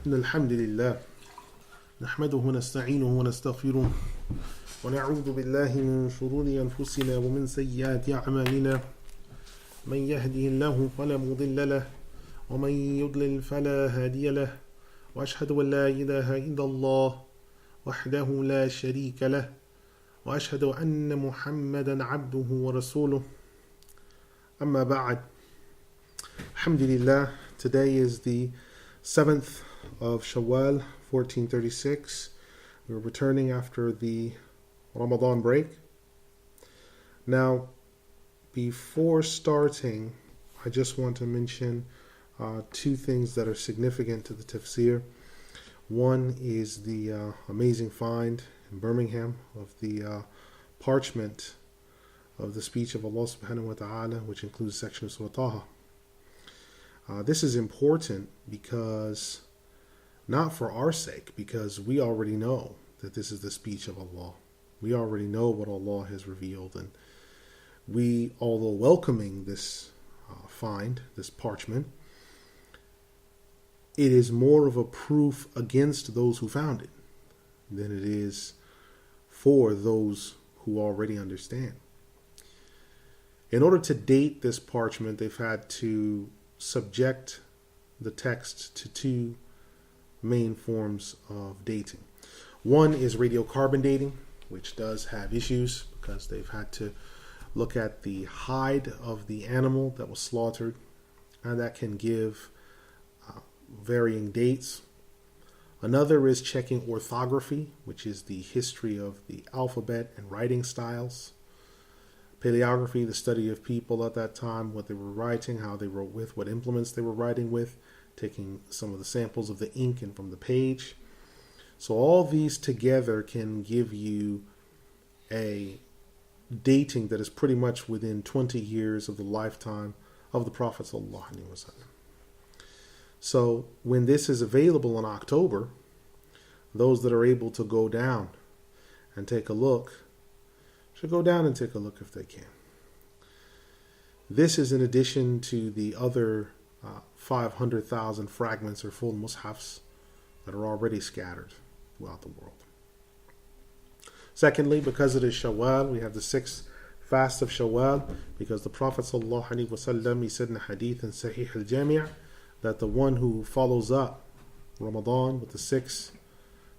إن الحمد لله نحمده ونستعينه ونستغفره ونعوذ بالله من شرور أنفسنا ومن سيئات أعمالنا من يهده الله فلا مضل له ومن يضلل فلا هادي له وأشهد أن لا إله إلا الله وحده لا شريك له وأشهد أن محمدا عبده ورسوله أما بعد. Alhamdulillah, today is the 7th of Shawwal, 1436. We're returning after the Ramadan break. Now, before starting, I just want to mention two things that are significant to the Tafsir. One is the amazing find in Birmingham of the parchment of the speech of Allah subhanahu wa ta'ala, which includes a section of Surah Taha. This is important because, not for our sake, because we already know that this is the speech of Allah. We already know what Allah has revealed, and we, although welcoming this find, this parchment, it is more of a proof against those who found it than it is for those who already understand. In order to date this parchment, they've had to subject the text to two main forms of dating. One is radiocarbon dating, which does have issues because they've had to look at the hide of the animal that was slaughtered, and that can give varying dates. Another is checking orthography, which is the history of the alphabet and writing styles. Paleography, the study of people at that time, what they were writing, how they wrote with, what implements they were writing with, taking some of the samples of the ink and from the page. So all these together can give you a dating that is pretty much within 20 years of the lifetime of the Prophet ﷺ. So when this is available in October, those that are able to go down and take a look should go down and take a look if they can. This is in addition to the other 500,000 fragments or full mushafs that are already scattered throughout the world. Secondly, because it is Shawwal, we have the 6th fast of Shawwal, because the Prophet ﷺ, he said in a hadith in Sahih Al-Jami' that the one who follows up Ramadan with the 6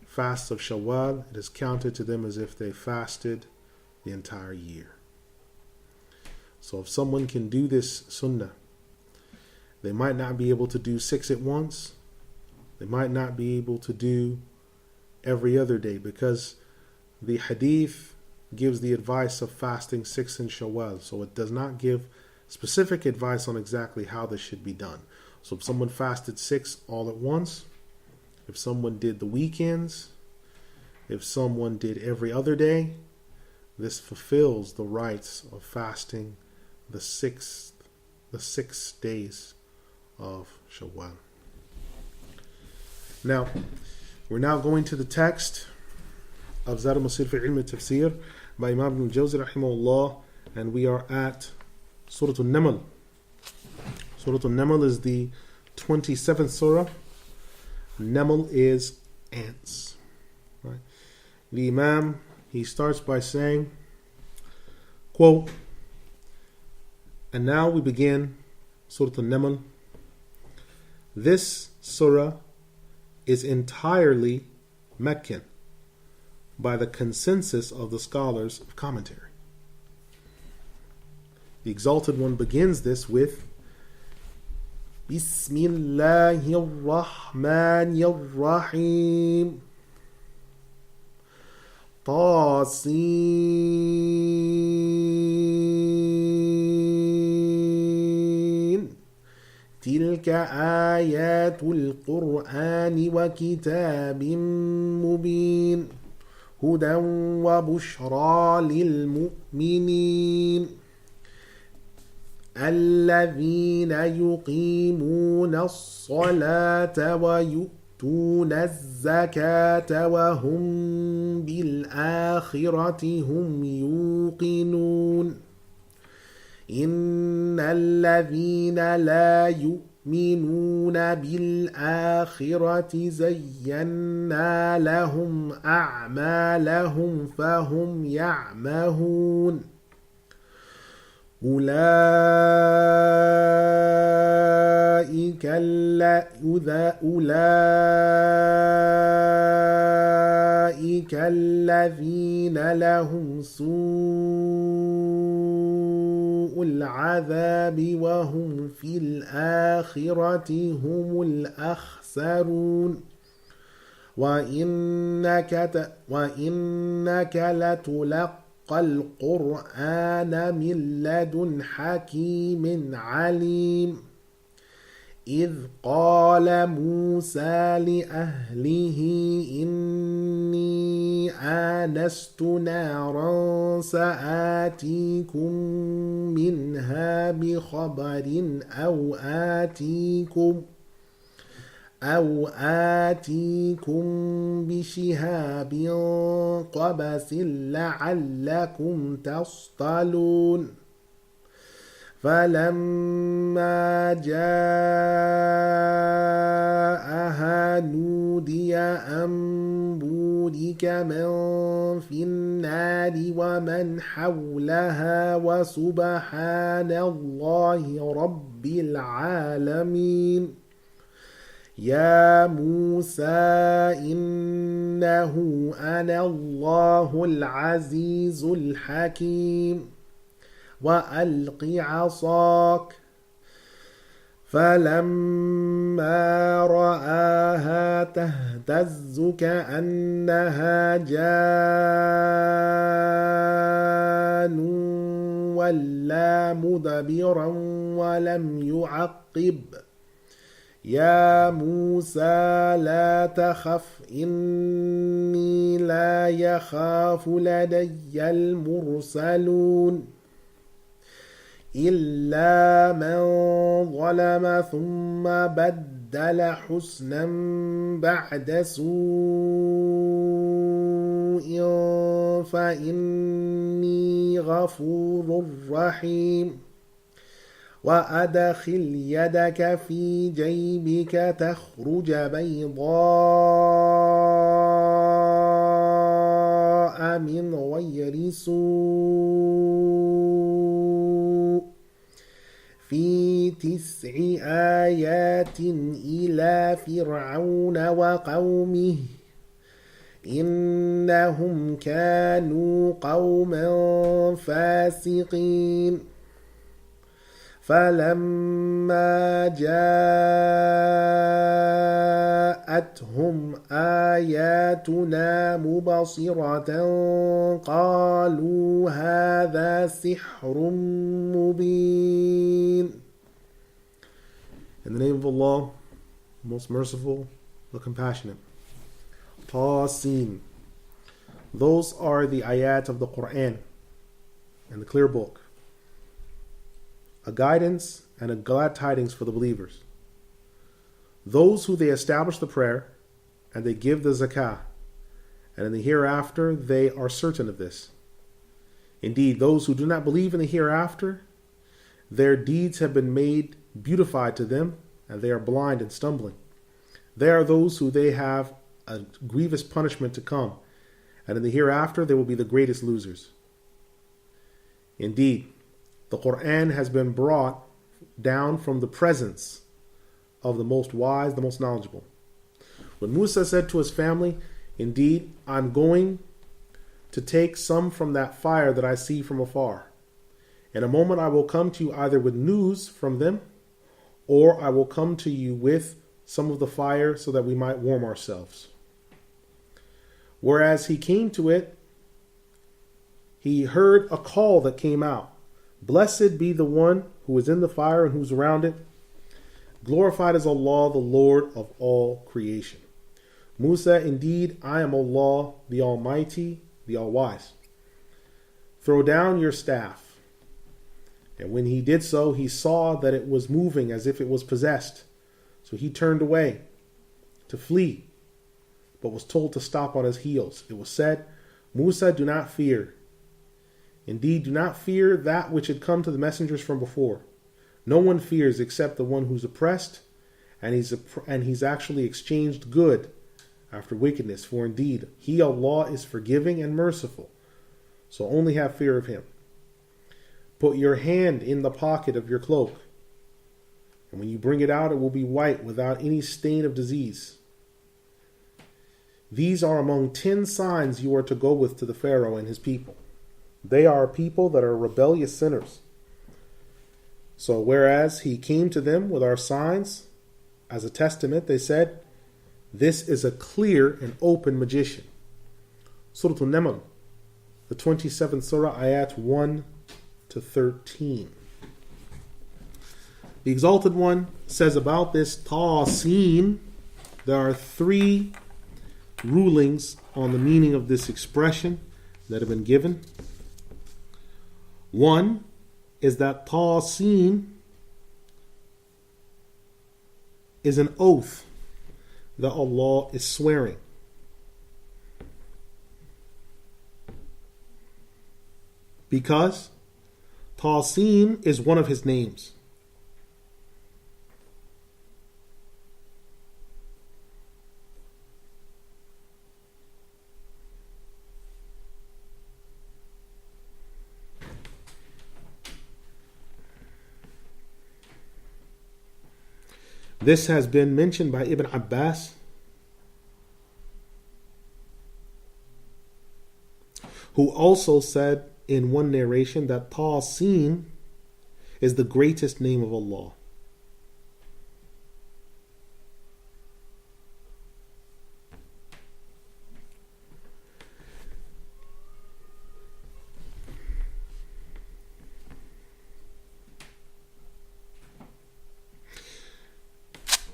fasts of Shawwal, it is counted to them as if they fasted the entire year. So if someone can do this sunnah, they might not be able to do 6 at once. They might not be able to do every other day, because the hadith gives the advice of fasting 6 in Shawwal. So it does not give specific advice on exactly how this should be done. So if someone fasted 6 all at once, if someone did the weekends, if someone did every other day, this fulfills the rights of fasting the 6 days of Shawwal. Now, we're now going to the text of ul-Masir Fi Ilm it-Tafsir by Imam Al-Jawzi rahimahullah, and we are at Surah Al-Naml. Surah Al-Naml is the 27th surah. Naml is ants. Right? The Imam, he starts by saying, quote, and now we begin Surah Al-Naml. This surah is entirely Meccan by the consensus of the scholars of commentary. The Exalted One begins this with Bismillahir Rahmanir Rahim. طاسين تلك آيات القرآن وكتاب مبين هدى وبشرى للمؤمنين الذين يقيمون الصلاة ويؤتون الزكاة وهم بالآخرة هم يوقنون إن الذين لا يؤمنون يؤمنون بالآخرة زينا لهم أعمالهم فهم يعمهون أولئك الذين لهم سوء العذاب وهم في الآخرة هم الأخسرون وإنك لتلقى القرآن من لدن حكيم عليم إذ قال موسى لأهله إني آنست نارا سآتيكم منها بخبر أو آتيكم بشهاب قبس لعلكم تصطلون فلما جاءها نودي أن بورك من في النار ومن حولها وسبحان الله رب العالمين يا موسى إنه أنا الله العزيز الحكيم وألق عصاك فلما رآها تهتز كأنها جان ولا مدبرا ولم يعقب يا موسى لا تخف إني لا يخاف لدي المرسلون إلا من ظلم ثم بدل حسنا بعد سوء فإني غفور رحيم وأدخل يدك في جيبك تخرج بيضاء من غير سوء في 9 آيات إلى فرعون وقومه إنهم كانوا قوما فاسقين فلما جاءتهم آياتنا مبصرة قالوا هذا سحر مبين. In the name of Allah, most merciful, the compassionate. Tasin. Those are the ayat of the Qur'an and the clear book. A guidance and a glad tidings for the believers. Those who they establish the prayer and they give the zakah, and in the hereafter they are certain of this. Indeed, those who do not believe in the hereafter, their deeds have been made beautified to them, and they are blind and stumbling. They are those who they have a grievous punishment to come, and in the hereafter they will be the greatest losers. Indeed, the Qur'an has been brought down from the presence of the most wise, the most knowledgeable. When Musa said to his family, indeed, I'm going to take some from that fire that I see from afar. In a moment I will come to you either with news from them, or I will come to you with some of the fire so that we might warm ourselves. Whereas he came to it, he heard a call that came out. Blessed be the one who is in the fire and who's around it. Glorified is Allah, the Lord of all creation. Musa, indeed, I am Allah, the Almighty, the All-Wise. Throw down your staff. And when he did so, he saw that it was moving as if it was possessed. So he turned away to flee, but was told to stop on his heels. It was said, Musa, do not fear. Indeed, do not fear that which had come to the messengers from before. No one fears except the one who's oppressed, and he's actually exchanged good after wickedness. For indeed, He, Allah, is forgiving and merciful. So only have fear of Him. Put your hand in the pocket of your cloak, and when you bring it out, it will be white without any stain of disease. These are among 10 signs you are to go with to the Pharaoh and his people. They are a people that are rebellious sinners. So whereas he came to them with our signs as a testament, they said, this is a clear and open magician. Surah Al-Naml, the 27th Surah, ayat 1 to 13. The Exalted One says about this Tasin, there are 3 rulings on the meaning of this expression that have been given. One is that Tasin is an oath that Allah is swearing. Because Tasin is one of His names. This has been mentioned by Ibn Abbas, who also said in one narration that Tasin is the greatest name of Allah.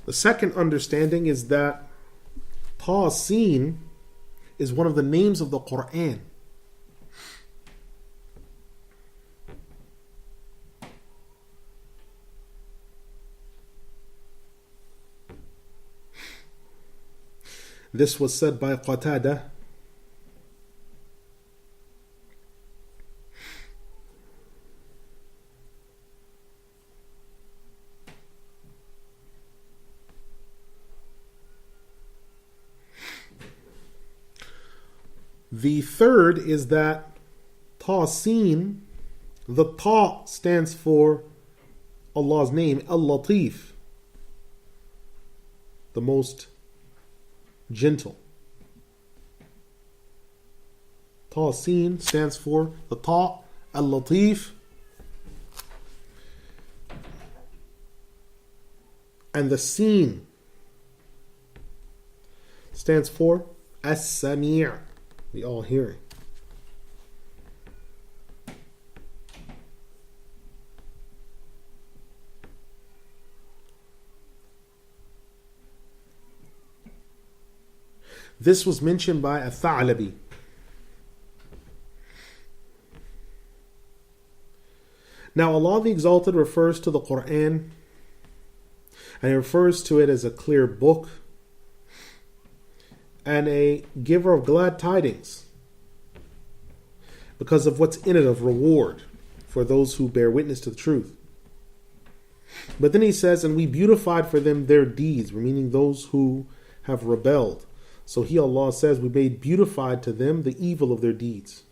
The second understanding is that Tasin is one of the names of the Qur'an. This was said by Qatada. The third is that Tasin, the Ta stands for Allah's name, Al-Latif, the most gentle. Tasin stands for the Ta, Al-Latif, and the Sin stands for As-Sami', the all-hearing. This was mentioned by Al-Tha'labi. Now, Allah the Exalted refers to the Qur'an, and He refers to it as a clear book and a giver of glad tidings because of what's in it of reward for those who bear witness to the truth. But then He says, and we beautified for them their deeds, meaning those who have rebelled. So He, Allah, says, we made beautified to them the evil of their deeds.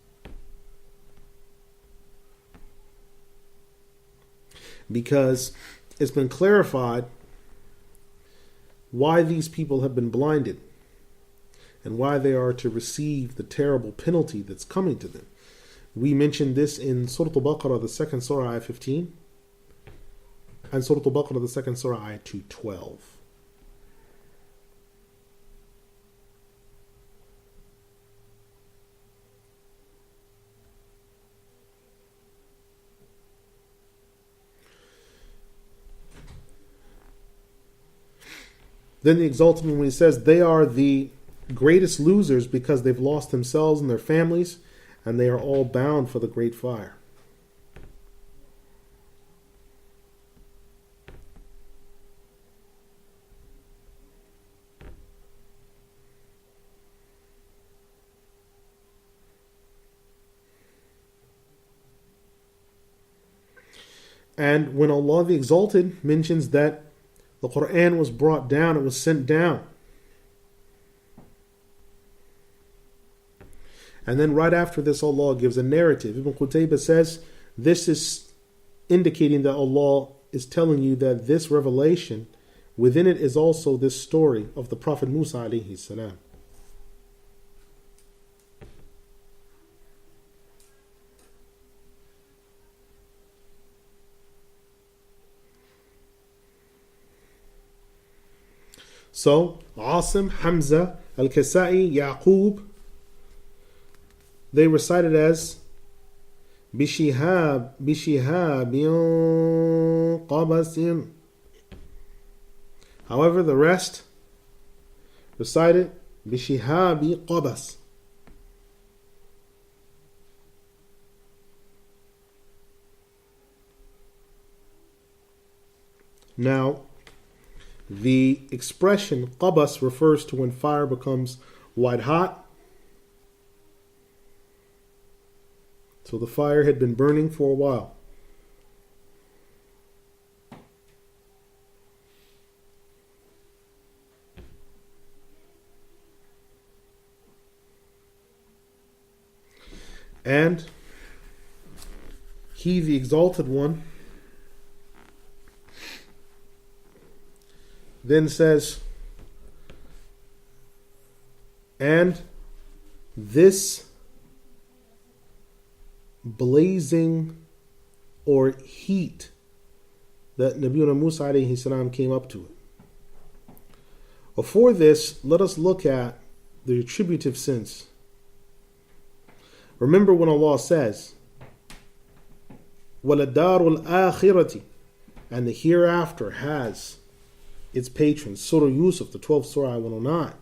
Because it's been clarified why these people have been blinded and why they are to receive the terrible penalty that's coming to them. We mentioned this in Surah Al-Baqarah, the 2nd Surah, ayat 15, and Surah Al-Baqarah, the 2nd Surah, ayat 212. Then the Exalted One, when He says they are the greatest losers because they've lost themselves and their families, and they are all bound for the great fire. And when Allah the Exalted mentions that the Qur'an was brought down, it was sent down. And then right after this, Allah gives a narrative. Ibn Qutaybah says, this is indicating that Allah is telling you that this revelation, within it is also this story of the Prophet Musa alayhi salam. So, Asim, Hamza, Al-Kasai, Yaqub, they recited as Bishihab Qabasin. However, the rest recited Bishihabi Qabas. Now, the expression Qabas refers to when fire becomes white hot. So the fire had been burning for a while. And He, the Exalted One, then says, and this blazing or heat that Nabiuna Musa alayhi salam came up to it. Before this, let us look at the attributive sense. Remember when Allah says, وَلَدَّارُ الْآخِرَةِ, and the hereafter has its patrons. Surah Yusuf, the 12th Surah, ayah 109.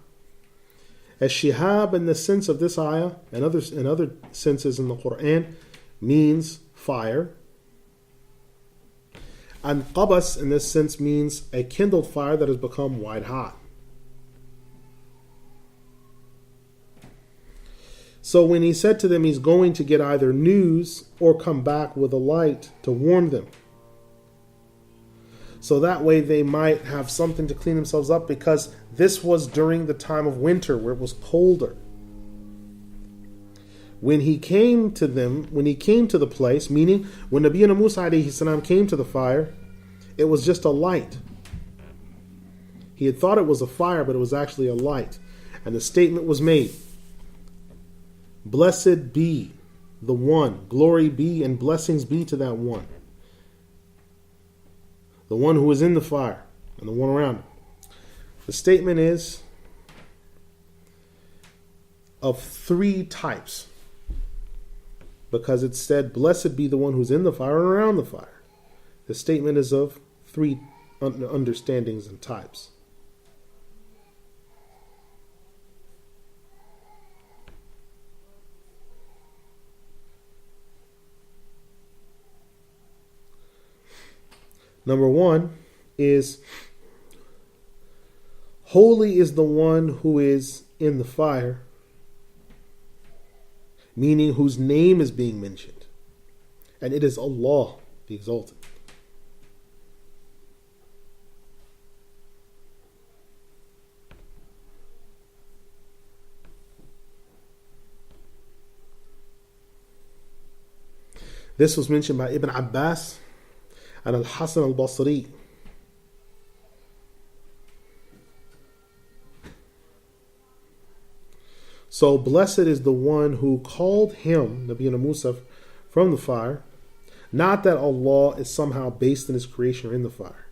As shihab in the sense of this ayah and other senses in the Quran means fire. And qabas in this sense means a kindled fire that has become white hot. So when He said to them He's going to get either news or come back with a light to warn them, so that way they might have something to clean themselves up, because this was during the time of winter where it was colder. When He came to them, when He came to the place, meaning when Nabiyyuna Musa alayhi salam came to the fire, it was just a light. He had thought it was a fire, but it was actually a light. And the statement was made, blessed be the one, glory be and blessings be to that one. The one who is in the fire and the one around him. The statement is of three types, because it said, blessed be the one who's in the fire and around the fire. The statement is of three understandings and types. Number one is, holy is the one who is in the fire, meaning whose name is being mentioned. And it is Allah, the Exalted. This was mentioned by Ibn Abbas and Al-Hasan Al-Basri. So blessed is the one who called him, Nabiyyuna Musa, from the fire. Not that Allah is somehow based in His creation or in the fire.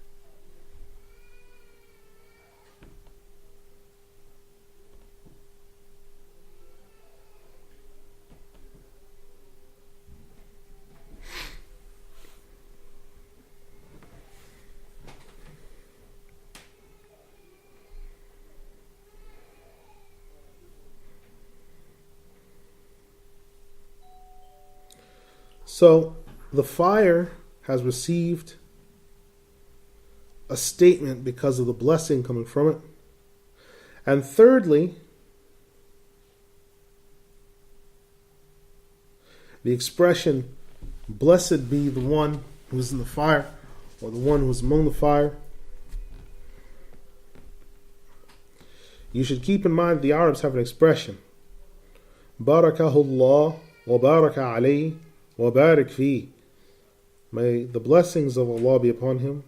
So the fire has received a statement because of the blessing coming from it. And thirdly, the expression, blessed be the one who is in the fire, or the one who is among the fire. You should keep in mind the Arabs have an expression, Barakahullah wa baraka alayhi wa barik fi. May the blessings of Allah be upon him,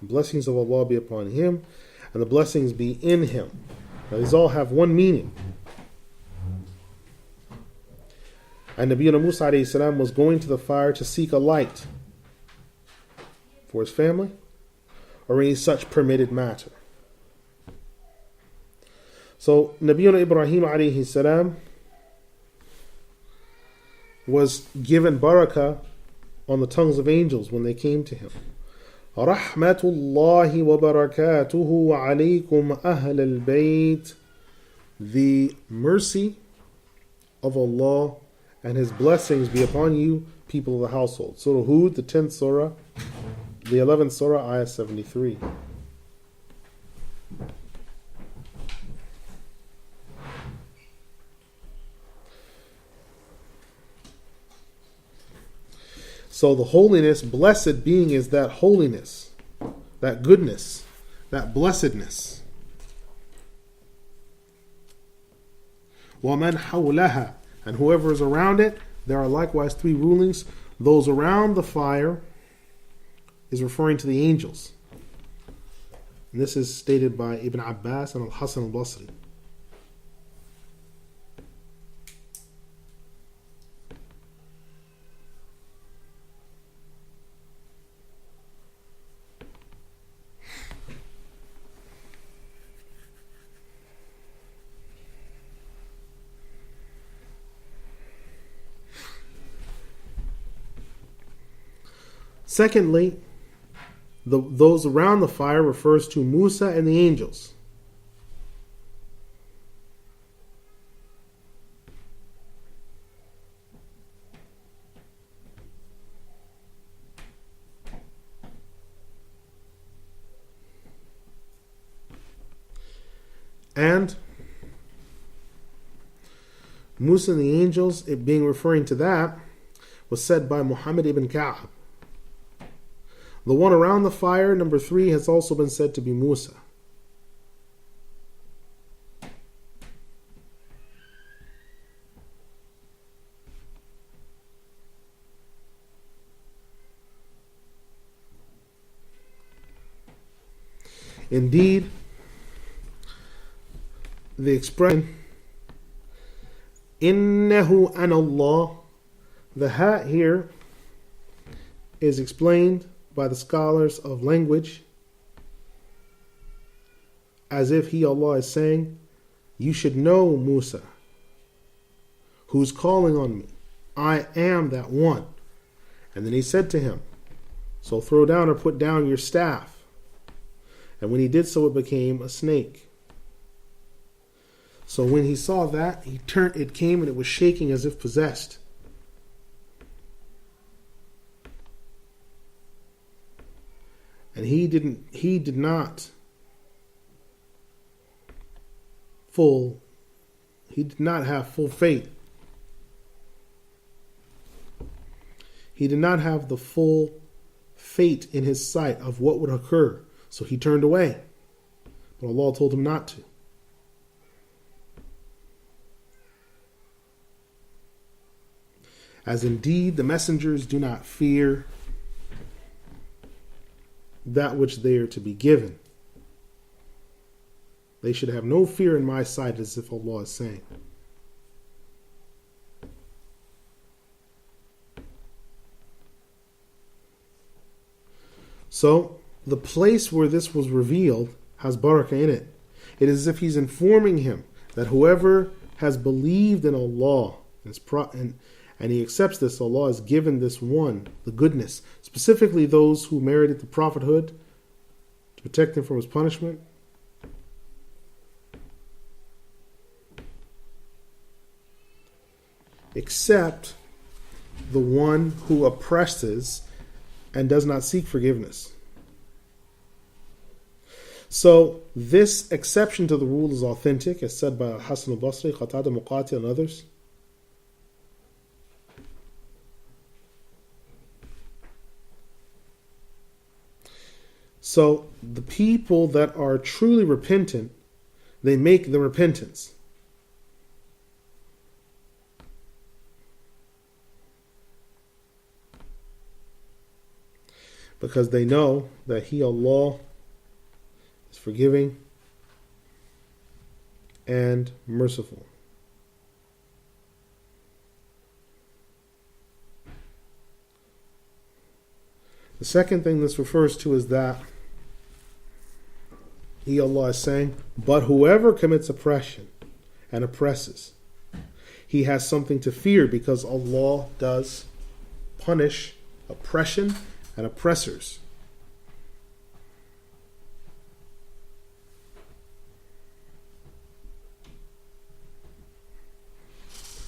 the blessings of Allah be upon him, and the blessings be in him. Now these all have one meaning. And Nabiyyuna Musa alayhi salam was going to the fire to seek a light for his family or any such permitted matter. So Nabiyyuna Ibrahim alayhi salam was given barakah on the tongues of angels when they came to him. Rahmatullahi wa barakatuhu alaykum ahl al-bayt. The mercy of Allah and His blessings be upon you, people of the household. Surah Hud, the 10th surah, the 11th surah, ayah 73. So the holiness, blessed being, is that holiness, that goodness, that blessedness. وَمَنْ حَوْلَهَا. And whoever is around it, there are likewise three rulings. Those around the fire is referring to the angels. And this is stated by Ibn Abbas and Al-Hasan al-Basri. Secondly, those around the fire refers to Musa and the angels. And Musa and the angels, it being referring to that, was said by Muhammad ibn Ka'ab. The one around the fire, number 3, has also been said to be Musa. Indeed, the expression Innahu an Allah, the ha here is explained by the scholars of language as if He, Allah, is saying, you should know Musa, who's calling on me. I am that one. And then He said to him, so throw down or put down your staff. And when he did so, it became a snake. So when he saw that, it came and it was shaking as if possessed. And he did not have full faith. He did not have the full fate in his sight of what would occur. So he turned away. But Allah told him not to. As indeed the messengers do not fear that which they are to be given. They should have no fear in my sight, as if Allah is saying. So, the place where this was revealed has barakah in it. It is as if He's informing him that whoever has believed in Allah and he accepts this, Allah has given this one the goodness, specifically those who merited the prophethood to protect them from His punishment. Except the one who oppresses and does not seek forgiveness. So this exception to the rule is authentic, as said by Hasan al-Basri, Qatada, Muqatil, and others. So the people that are truly repentant, they make the repentance. Because they know that He, Allah, is forgiving and merciful. The second thing this refers to is that He, Allah, is saying, but whoever commits oppression and oppresses, he has something to fear, because Allah does punish oppression and oppressors.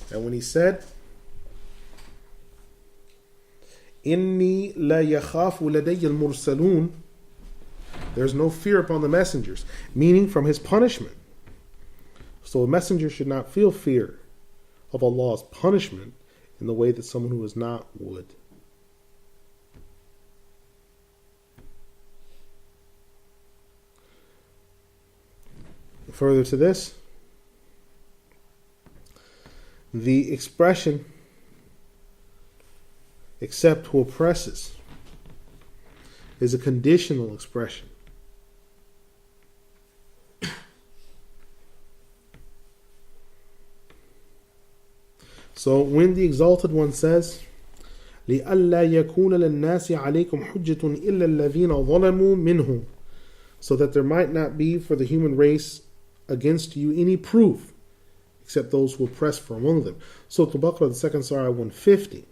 And when He said, Inni la yakhafu ladayya al-mursalun, there's no fear upon the messengers, meaning from His punishment. So a messenger should not feel fear of Allah's punishment in the way that someone who is not would. Further to this, the expression, except who oppresses, is a conditional expression. So when the Exalted One says, لِأَلَّا يَكُونَ لِلنَّاسِ عَلَيْكُمْ حُجَّةٌ إِلَّا الَّذِينَ ظَلَمُوا مِنْهُمْ, so that there might not be for the human race against you any proof, except those who oppress from among them. So Al-Bakri, the second surah, 150.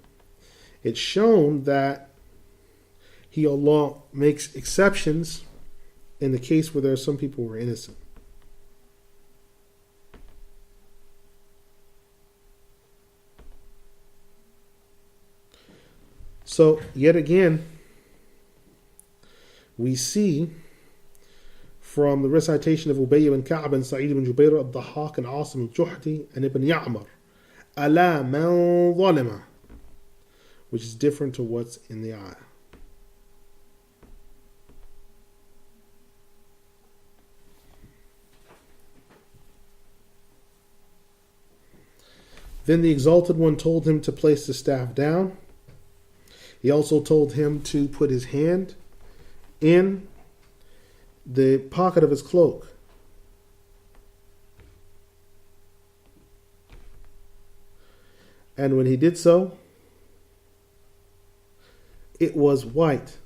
It's shown that He, Allah, makes exceptions in the case where there are some people who are innocent. So, yet again, we see from the recitation of Ubay ibn Ka'b and Sa'id ibn Jubayr al-Dhahhak and Asim al-Juhdi and Ibn Ya'mar, Ala man zalima, which is different to what's in the ayah. Then the Exalted One told him to place the staff down. He also told him to put his hand in the pocket of his cloak. And when he did so, it was white.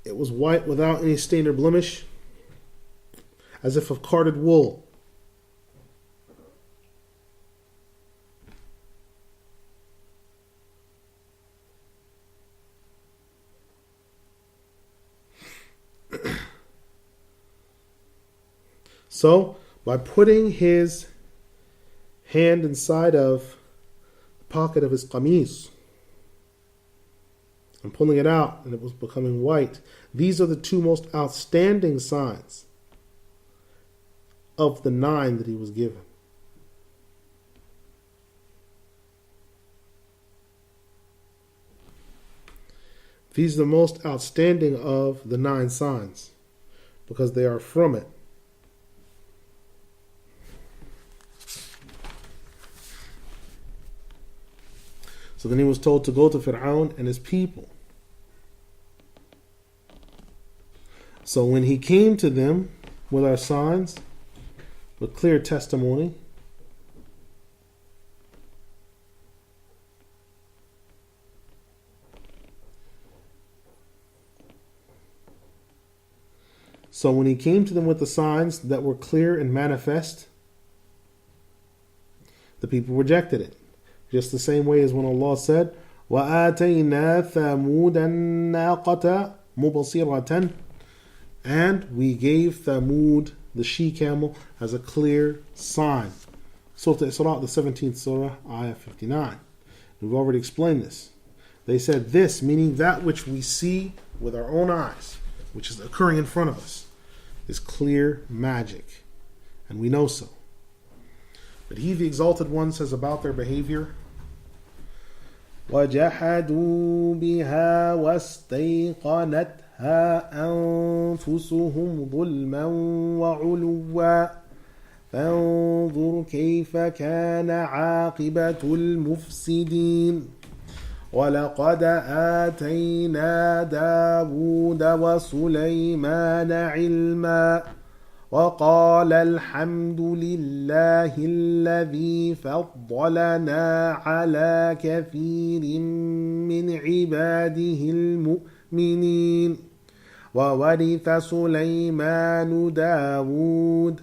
It was white without any stain or blemish, as if of carded wool. So, by putting his hand inside of the pocket of his qamis and pulling it out, and it was becoming white, these are the two most outstanding signs of the 9 that he was given. These are the most outstanding of the 9 signs because they are from it. So then he was told to go to Fir'aun and his people. So when he came to them with our signs, with clear testimony, so when he came to them with the signs that were clear and manifest, the people rejected it. Just the same way as when Allah said, وَآتَيْنَا ثَمُودَ النَّاقَةَ مُبَصِرَةً, and we gave Thamud, the she-camel, as a clear sign. Surah Al-Isra, the 17th surah, ayah 59. We've already explained this. They said this, meaning that which we see with our own eyes, which is occurring in front of us, is clear magic, and we know so. But He, the Exalted One, says about their behavior, وجحدوا بها واستيقنتها أنفسهم ظلما وعلوا فانظر كيف كان عاقبة المفسدين ولقد آتينا داود وسليمان علما وقال الحمد لله الذي فضلنا على كثير من عباده المؤمنين وورث سليمان داود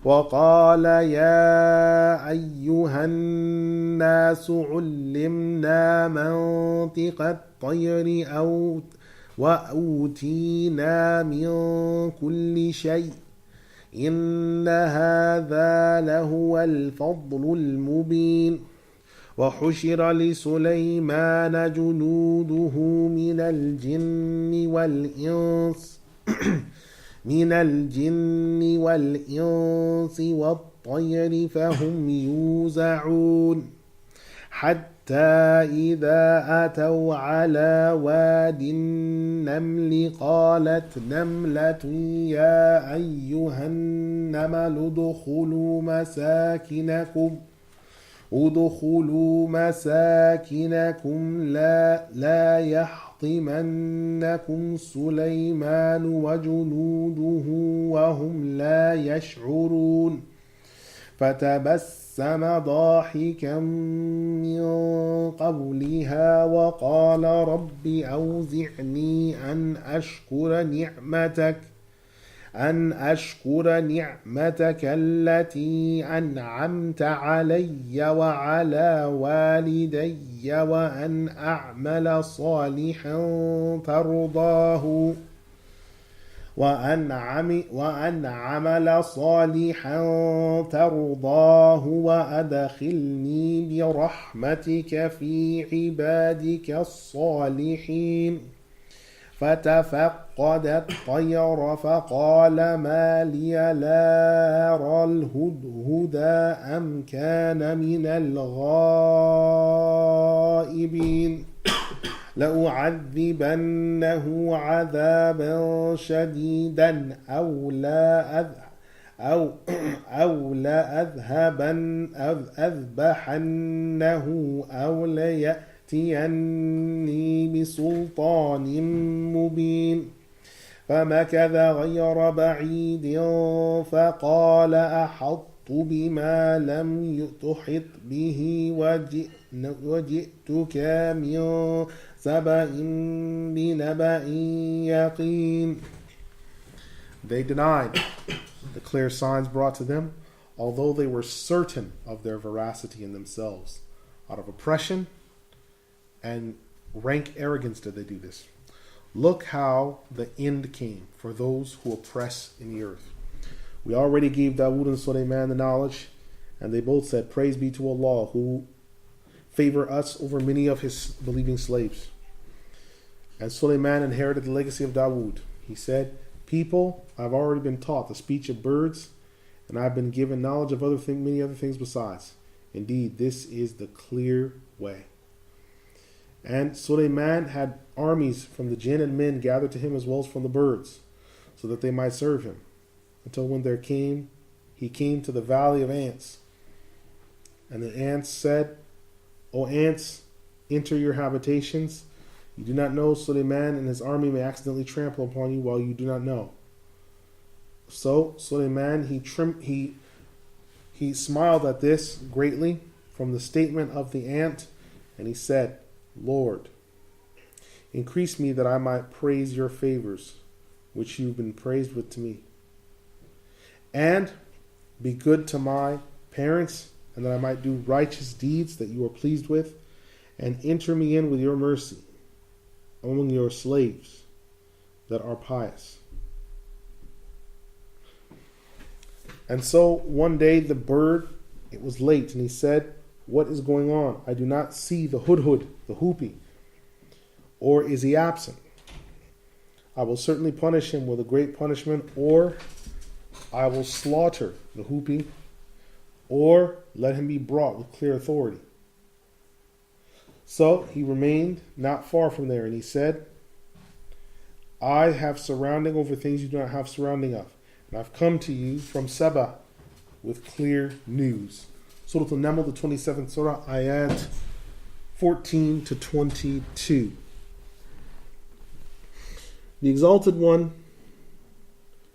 وقال يا أيها الناس علمنا منطق الطير وأوتينا من كل شيء إن هذا لهو الفضل المبين وحشر لسليمان جنوده من الجن والإنس والطير فهم يوزعون حتى إذا أتوا على واد النمل قالت نملة يا أيها النمل ادخلوا مساكنكم لا يحطمنكم سليمان وجنوده وهم لا يشعرون فتبسم ضاحكا من قولها وقال رب أوزعني أن أشكر نعمتك التي أنعمت علي وعلى والدي وأن أعمل صالحا ترضاه وأدخلني برحمتك في عبادك الصالحين فتفقد الطير فقال ما لي لا أرى الهدهد أم كان من الغائبين لأعذبنه عذابا شديدا أو لأذبحنه أو ليأتيني بسلطان مبين فمكث غير بعيد فقال أحطت بما لم تحط به وجئتك من سبأ بنبأ يقين. They denied the clear signs brought to them, although they were certain of their veracity in themselves. Out of oppression and rank arrogance did they do this. Look how the end came for those who oppress in the earth. We already gave Dawood and Sulaiman the knowledge, and they both said, praise be to Allah, who favor us over many of his believing slaves. And Sulaiman inherited the legacy of Dawood. He said, people, I've already been taught the speech of birds, and I've been given knowledge of many other things besides. Indeed, this is the clear way. And Sulaiman had armies from the jinn and men gathered to him as well as from the birds, so that they might serve him. Until when he came to the valley of ants. And the ants said, O ants, enter your habitations. You do not know Sulaiman and his army may accidentally trample upon you while you do not know. So Sulaiman, he smiled at this greatly from the statement of the ant, and he said, Lord, increase me that I might praise your favors, which you've been praised with to me. And be good to my parents, and that I might do righteous deeds that you are pleased with, and enter me in with your mercy among your slaves that are pious. And so one day the bird, it was late, and he said, what is going on? I do not see the hudhud, the hoopy. Or is he absent? I will certainly punish him with a great punishment, or I will slaughter the hoopy, or let him be brought with clear authority. So he remained not far from there, and he said, I have surrounding over things you do not have surrounding of. And I've come to you from Saba with clear news. Surah Al-Naml, the 27th Surah, ayat 14 to 22. The Exalted One,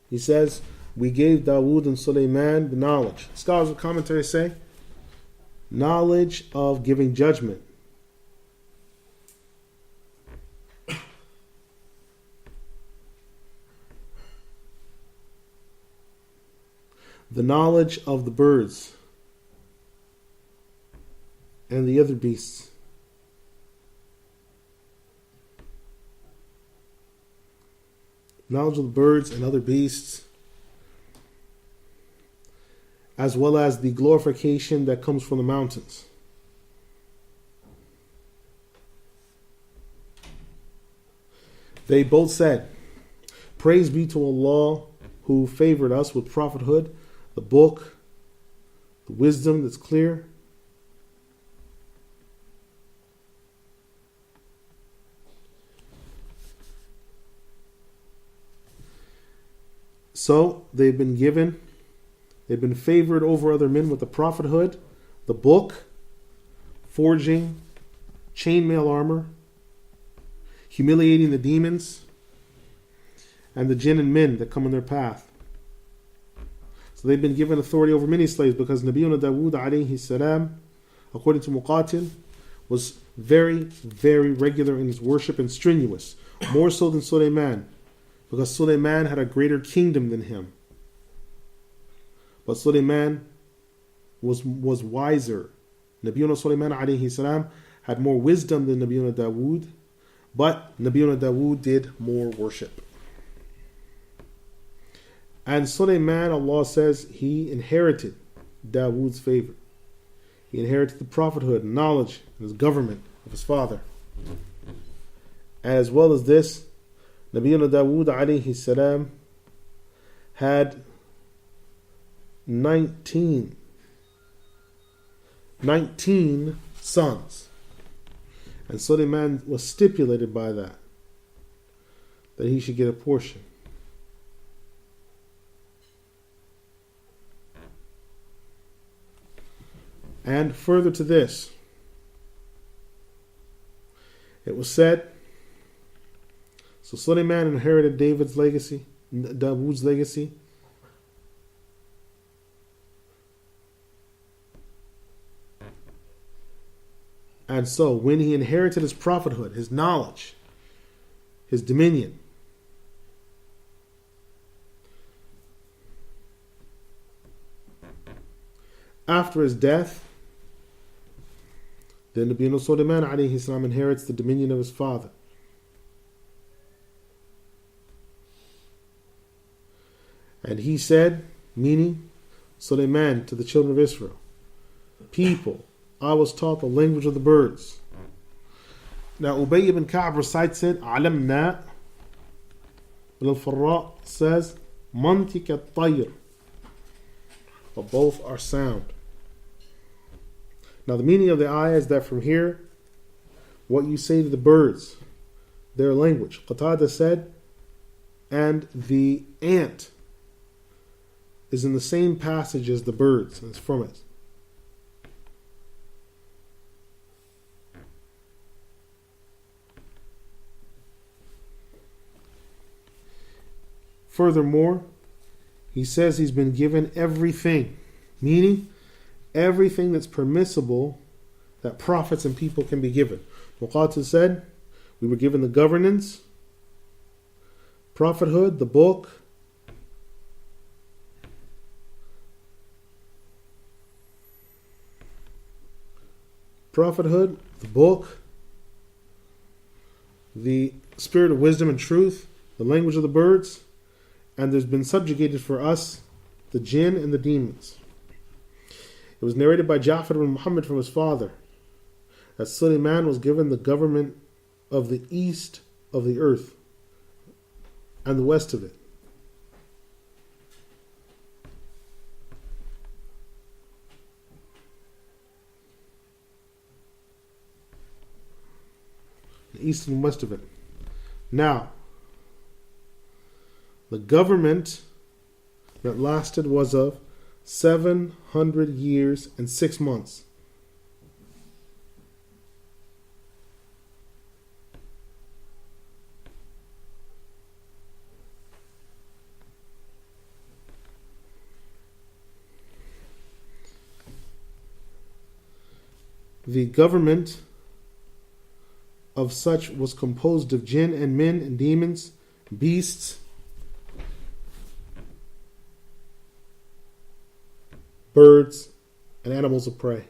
he says, we gave Dawood and Sulaiman the knowledge. Scholars of commentary say, knowledge of giving judgment. The knowledge of the birds and the other beasts. Knowledge of the birds and other beasts, as well as the glorification that comes from the mountains. They both said, praise be to Allah who favored us with prophethood, the book, the wisdom that's clear. So they've been favored over other men with the prophethood, the book, forging, chainmail armor, humiliating the demons, and the jinn and men that come in their path. So they've been given authority over many slaves because Nabiyyuna Dawood alayhi salam, according to Muqatil, was very, very regular in his worship and strenuous, more so than Sulaiman, because Sulaiman had a greater kingdom than him. But Sulaiman was wiser. Nabiyyuna Sulaiman alayhi salam had more wisdom than Nabiyyuna Dawood, but Nabiyyuna Dawood did more worship. And Sulaiman, Allah says, he inherited Dawood's favor. He inherited the prophethood, knowledge, and his government of his father. As well as this, Nabiyyuna Dawood alayhi salam had 19 sons. And Sulaiman was stipulated by that he should get a portion. And further to this, it was said, so Sulaiman inherited Dawood's legacy. And so when he inherited his prophethood, his knowledge, his dominion, after his death, then Nabiyyuna Sulaiman alayhi salam inherits the dominion of his father. And he said, meaning Sulaiman to the children of Israel, people, I was taught the language of the birds. Now Ubay ibn Ka'b recites it, Alamna. Al-Farra says, Mantik at-Tayr. But both are sound. Now the meaning of the ayah is that from here, what you say to the birds, their language. Qatada said, and the ant is in the same passage as the birds, and it's from it. Furthermore, he says he's been given everything, meaning everything that's permissible that prophets and people can be given. Muqatil said, we were given the governance, prophethood, the book, the spirit of wisdom and truth, the language of the birds, and there's been subjugated for us the jinn and the demons. It was narrated by Ja'far ibn Muhammad from his father that Sulaiman was given the government of the east of the earth and the west of it. east and west of it. Now, the government that lasted was of 700 years and 6 months. The government of such was composed of jinn and men and demons, beasts, birds, and animals of prey.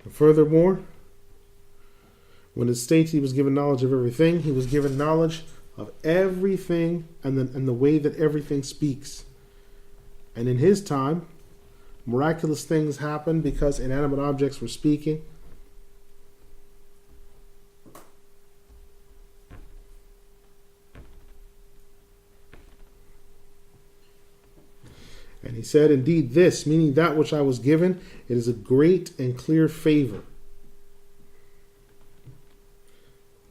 And furthermore, when it states he was given knowledge of everything, he was given knowledge of everything and the way that everything speaks. And in his time, miraculous things happened because inanimate objects were speaking. And he said, indeed this, meaning that which I was given, it is a great and clear favor.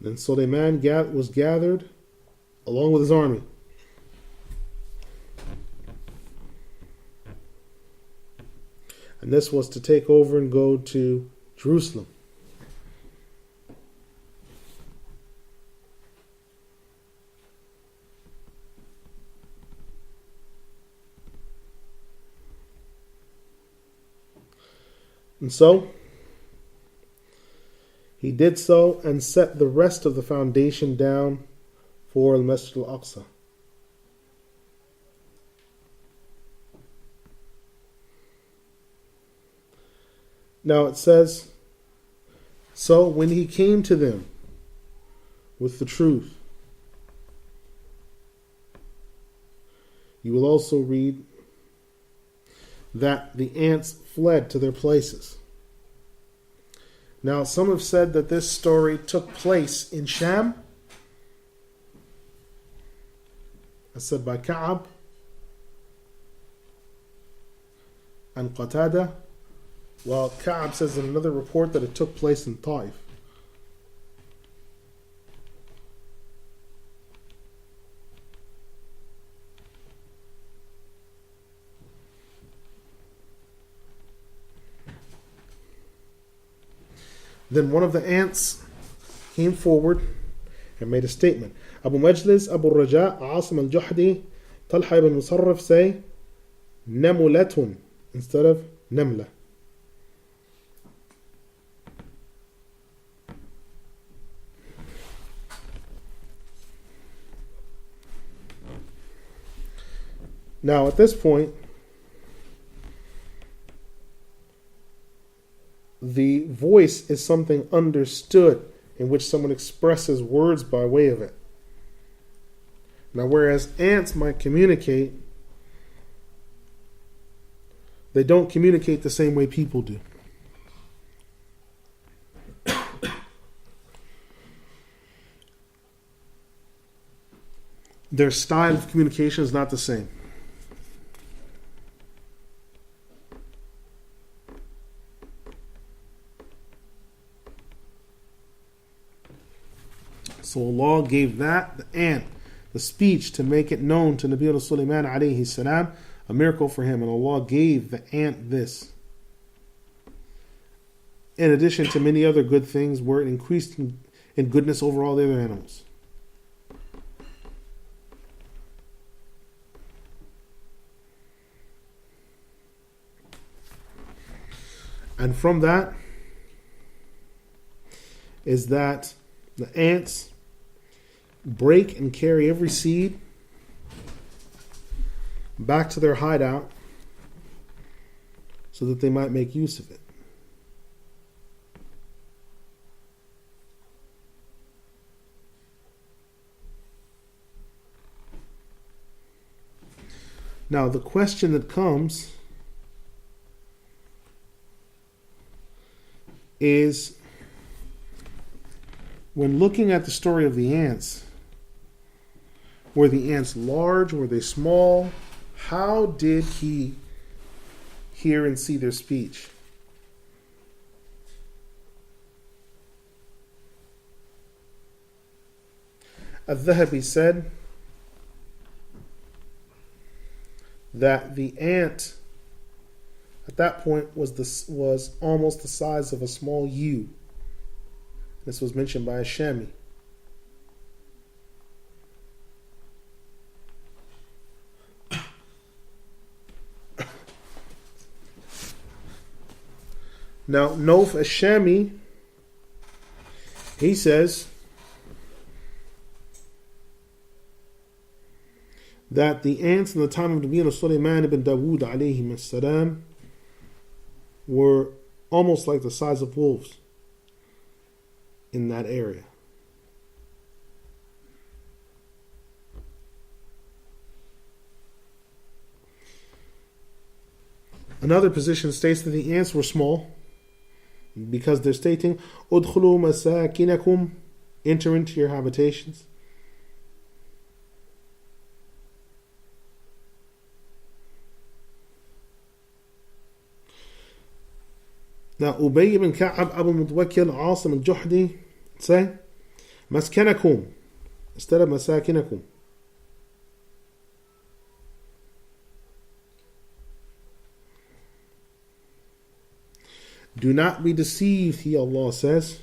Then Suleiman was gathered along with his army. And this was to take over and go to Jerusalem. And so, he did so and set the rest of the foundation down for Al-Masjid Al-Aqsa. Now it says, so when he came to them with the truth, you will also read that the ants fled to their places. Now, some have said that this story took place in Sham, as said by Ka'ab and Qatada, while Ka'ab says in another report that it took place in Taif. Then one of the ants came forward and made a statement. Abu Majlis, Abu Raja, Asim al-Juhdi, Talha ibn Musarraf say Namulatun instead of Namla. Now at this point, the voice is something understood in which someone expresses words by way of it. Now, whereas ants might communicate, they don't communicate the same way people do. Their style of communication is not the same. So Allah gave that, the ant, the speech to make it known to Nabi Sulaiman alayhi salam, a miracle for him. And Allah gave the ant this. In addition to many other good things where it increased in goodness over all the other animals. And from that is that the ants break and carry every seed back to their hideout so that they might make use of it. Now, the question that comes is, when looking at the story of the ants, were the ants large? Were they small? How did he hear and see their speech? Al-Dhahabi said that the ant at that point was almost the size of a small ewe. This was mentioned by a Shami. Now, Nof Ashami, he says that the ants in the time of Nabi Sulaiman ibn Dawood alayhi salam were almost like the size of wolves in that area. Another position states that the ants were small because they're stating, "Udkhulu masakinakum," enter into your habitations. Now, Ubay ibn Ka'ab, Abu Mutwakkil, Asim al-Juhdi say, "Maskanakum," instead of masakinakum. Do not be deceived, he Allah says.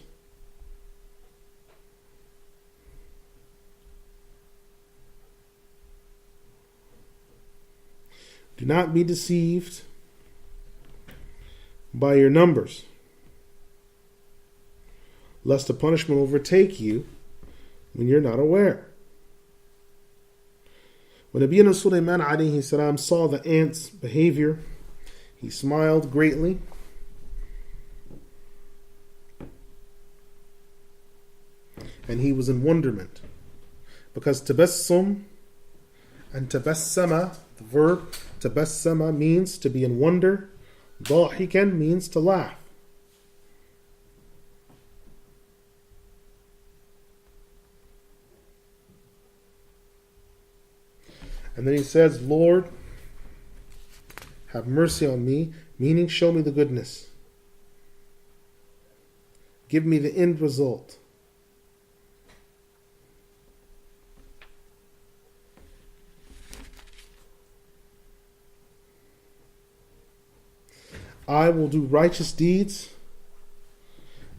Do not be deceived by your numbers, lest the punishment overtake you when you're not aware. When Nabi Sulaiman alayhi salam saw the ants' behavior, he smiled greatly. And he was in wonderment. Because tabassum and tabassama, the verb tabassama means to be in wonder. Dahikan means to laugh. And then he says, "Lord, have mercy on me," meaning show me the goodness. Give me the end result. I will do righteous deeds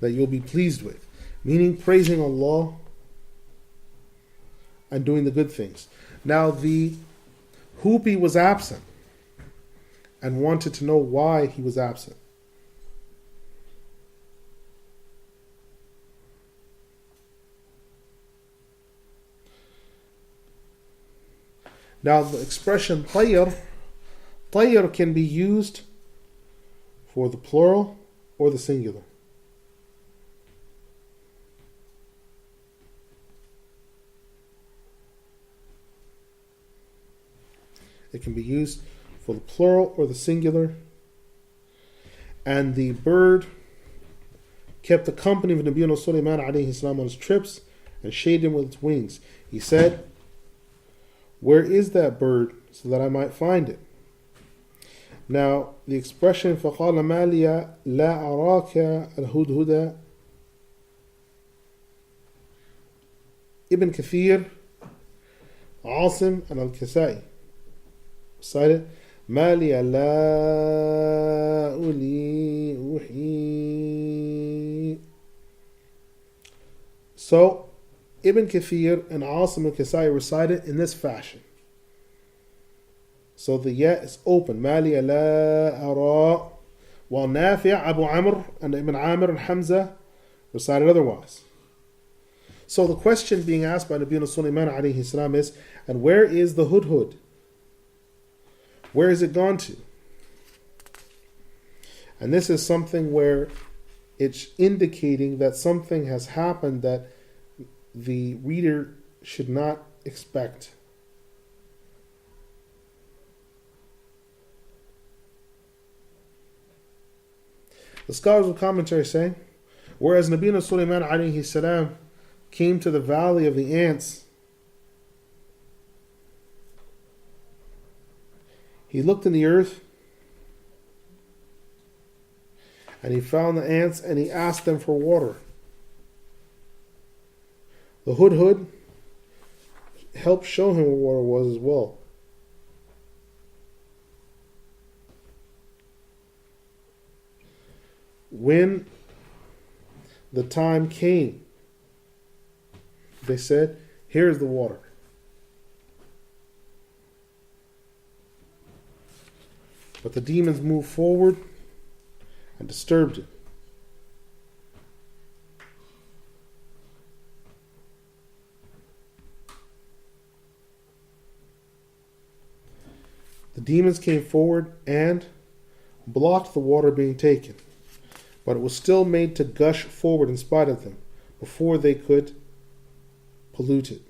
that you'll be pleased with, meaning praising Allah and doing the good things. Now, the Hupi was absent and wanted to know why he was absent. Now, the expression tayyir can be used for the plural or the singular. It can be used for the plural or the singular. And the bird kept the company of Nabi Sulaiman alayhi salam on his trips and shaded him with its wings. He said, "Where is that bird so that I might find it?" Now, the expression فَقَالَ مَا لِيَ لَا أَرَاكَ الْهُدْهُدَ, Ibn Kathir, Asim, and Al-Kasai cited, مَا لِيَ لَا أُوحِي. So, Ibn Kathir and Asim and Kasai recited in this fashion. So the ya is open. Mali la ara. While Nafi', Abu Amr, and Ibn Amr and Hamza recited otherwise. So the question being asked by Nabi Sulaiman alayhi salam is, and where is the hudhud? Where is it gone to? And this is something where it's indicating that something has happened that the reader should not expect. The scholars of commentary say, whereas Nabi Sulaiman alayhi salam came to the valley of the ants, he looked in the earth and he found the ants and he asked them for water. The hudhud helped show him where water was as well. When the time came, they said, "Here's the water." But the demons moved forward and disturbed it. The demons came forward and blocked the water being taken, but it was still made to gush forward in spite of them before they could pollute it.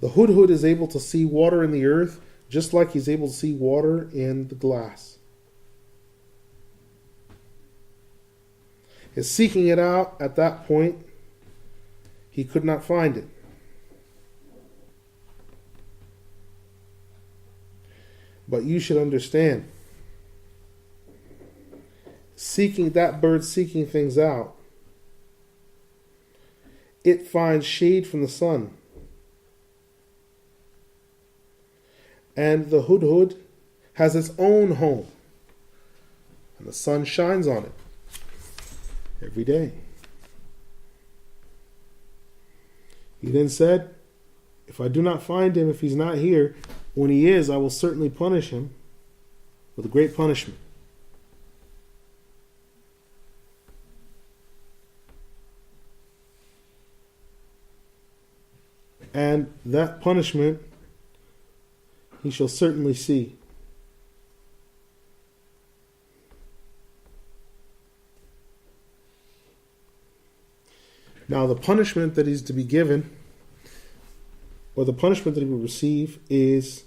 The hudhud is able to see water in the earth just like he's able to see water in the glass. His seeking it out at that point, he could not find it. But you should understand, that bird seeking things out, it finds shade from the sun. And the hudhud has its own home. And the sun shines on it every day. He then said, "If I do not find him, if he's not here, when he is, I will certainly punish him with a great punishment." And that punishment he shall certainly see. Now the punishment that is to be given, or the punishment that he will receive, is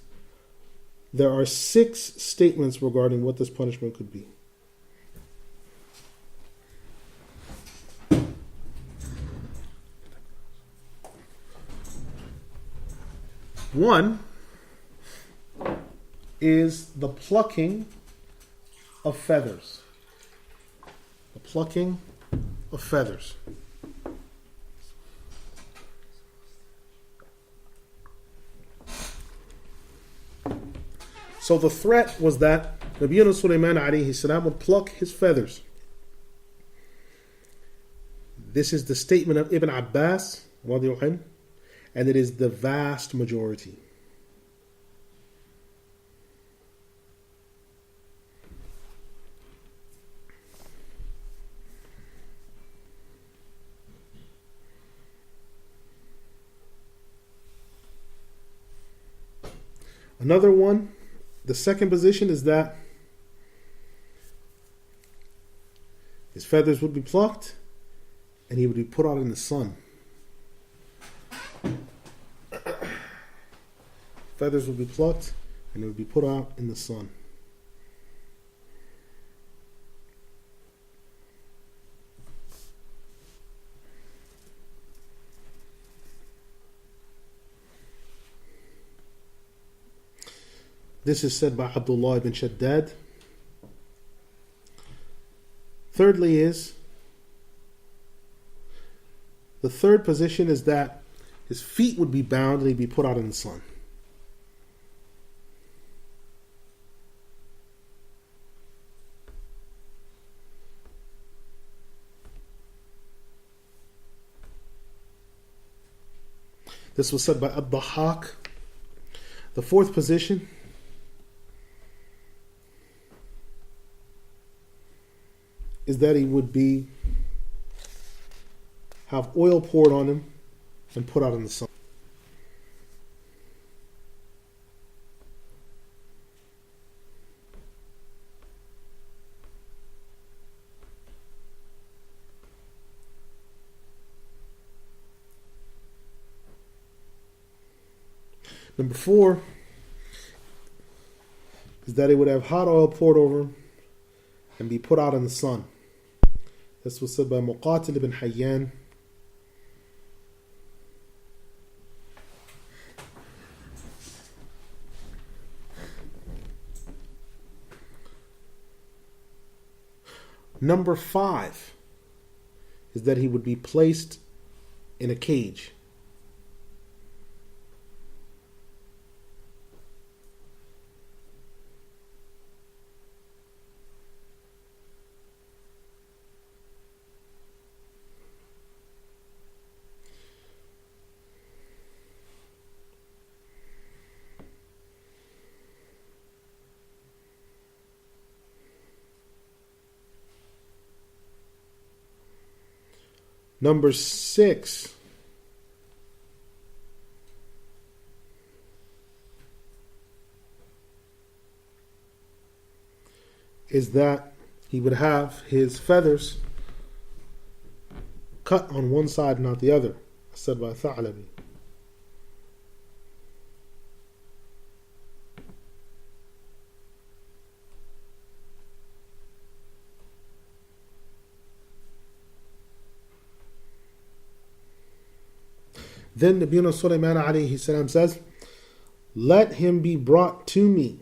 there are 6 statements regarding what this punishment could be. One is the plucking of feathers. The plucking of feathers. So the threat was that Nabiyyuna Sulaiman alayhi salam would pluck his feathers. This is the statement of Ibn Abbas, and it is the vast majority. Another one, the second position, is that his feathers would be plucked and he would be put out in the sun. Feathers would be plucked and it would be put out in the sun. This is said by Abdullah ibn Shaddad. Thirdly is, the third position is that his feet would be bound and he'd be put out in the sun. This was said by Ad-Dahhak. The fourth position is that he would have oil poured on him and put out in the sun. Number 4 is that he would have hot oil poured over him and be put out in the sun. This was said by Muqatil ibn Hayyan. Number 5 is that he would be placed in a cage. Number 6 is that he would have his feathers cut on one side, not the other, said by Tha'labi. Then Nabiyyuna Sulaiman alayhi salam says, "Let him be brought to me."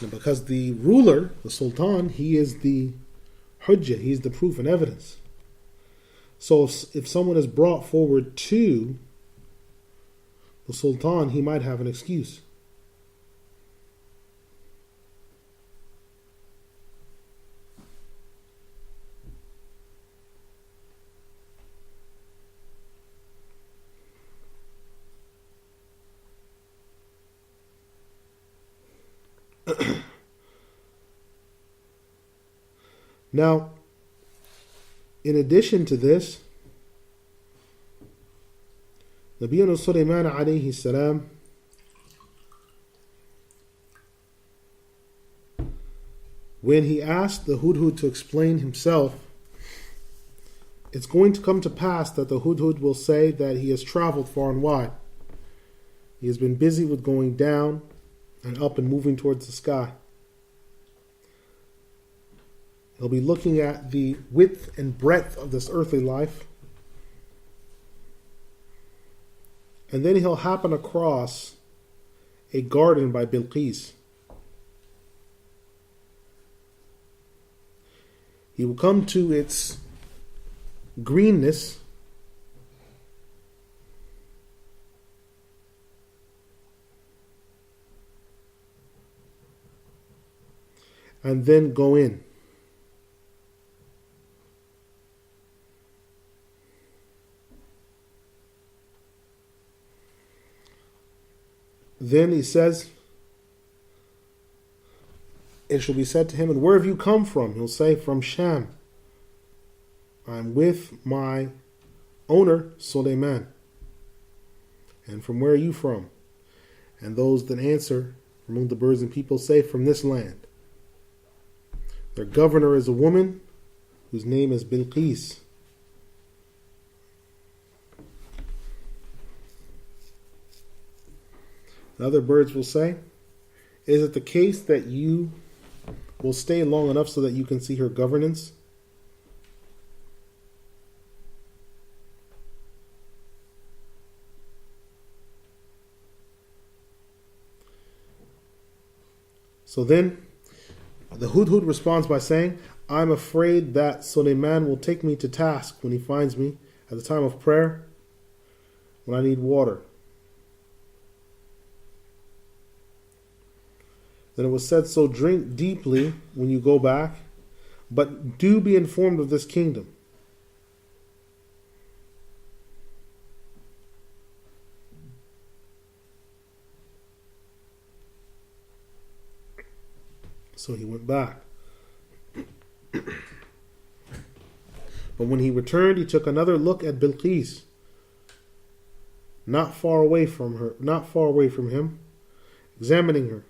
Now, because the ruler, the sultan, he is the hujjah, he is the proof and evidence. So if someone is brought forward to the sultan, he might have an excuse. Now, in addition to this, Nabiyyuna Sulaiman alayhi salam when he asked the Hudhud to explain himself, it's going to come to pass that the Hudhud will say that he has traveled far and wide. He has been busy with going down and up and moving towards the sky. He'll be looking at the width and breadth of this earthly life. And then he'll happen across a garden by Bilqis. He will come to its greenness, and then go in. Then he says, it shall be said to him, "And where have you come from?" He'll say, "From Sham. I'm with my owner, Suleiman." "And from where are you from?" And those that answer among the birds and people say, "From this land." Their governor is a woman whose name is Bilqis. The other birds will say, "Is it the case that you will stay long enough so that you can see her governance?" So then the Hudhud responds by saying, "I'm afraid that Suleiman will take me to task when he finds me at the time of prayer, when I need water." Then it was said, "So drink deeply when you go back, but do be informed of this kingdom." So he went back. But when he returned, he took another look at Bilqis, not far away from him, examining her.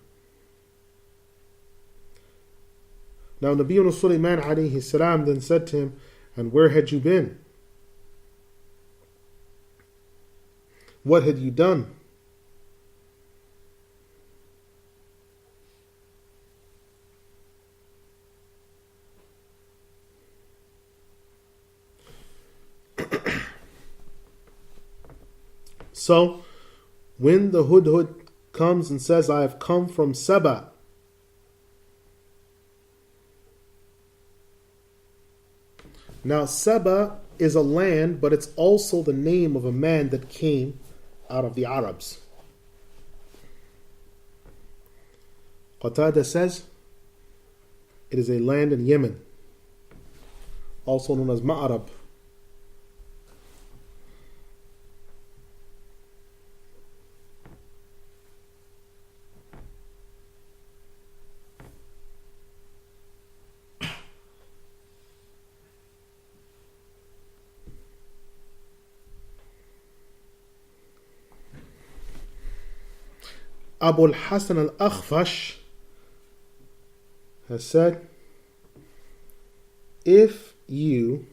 Now Nabiyyuna Sulaiman alayhi salam then said to him, "And where had you been? What had you done?" So, when the Hudhud comes and says, I have come from Saba, now Saba is a land, but it's also the name of a man that came out of the Arabs. Qatada says it is a land in Yemen, also known as Ma'arab. Abu al-Hasan al-Akhfash has said, if you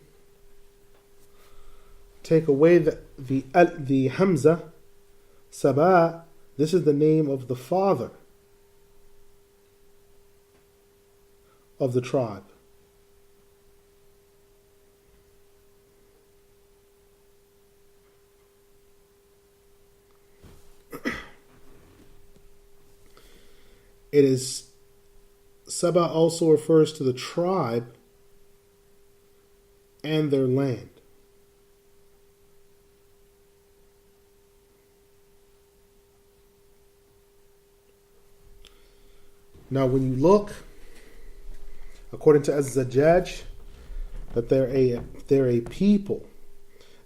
take away the Hamza, Saba, this is the name of the father of the tribe. It is, Saba also refers to the tribe and their land. Now when you look, according to Az-Zajjaj, that they're a people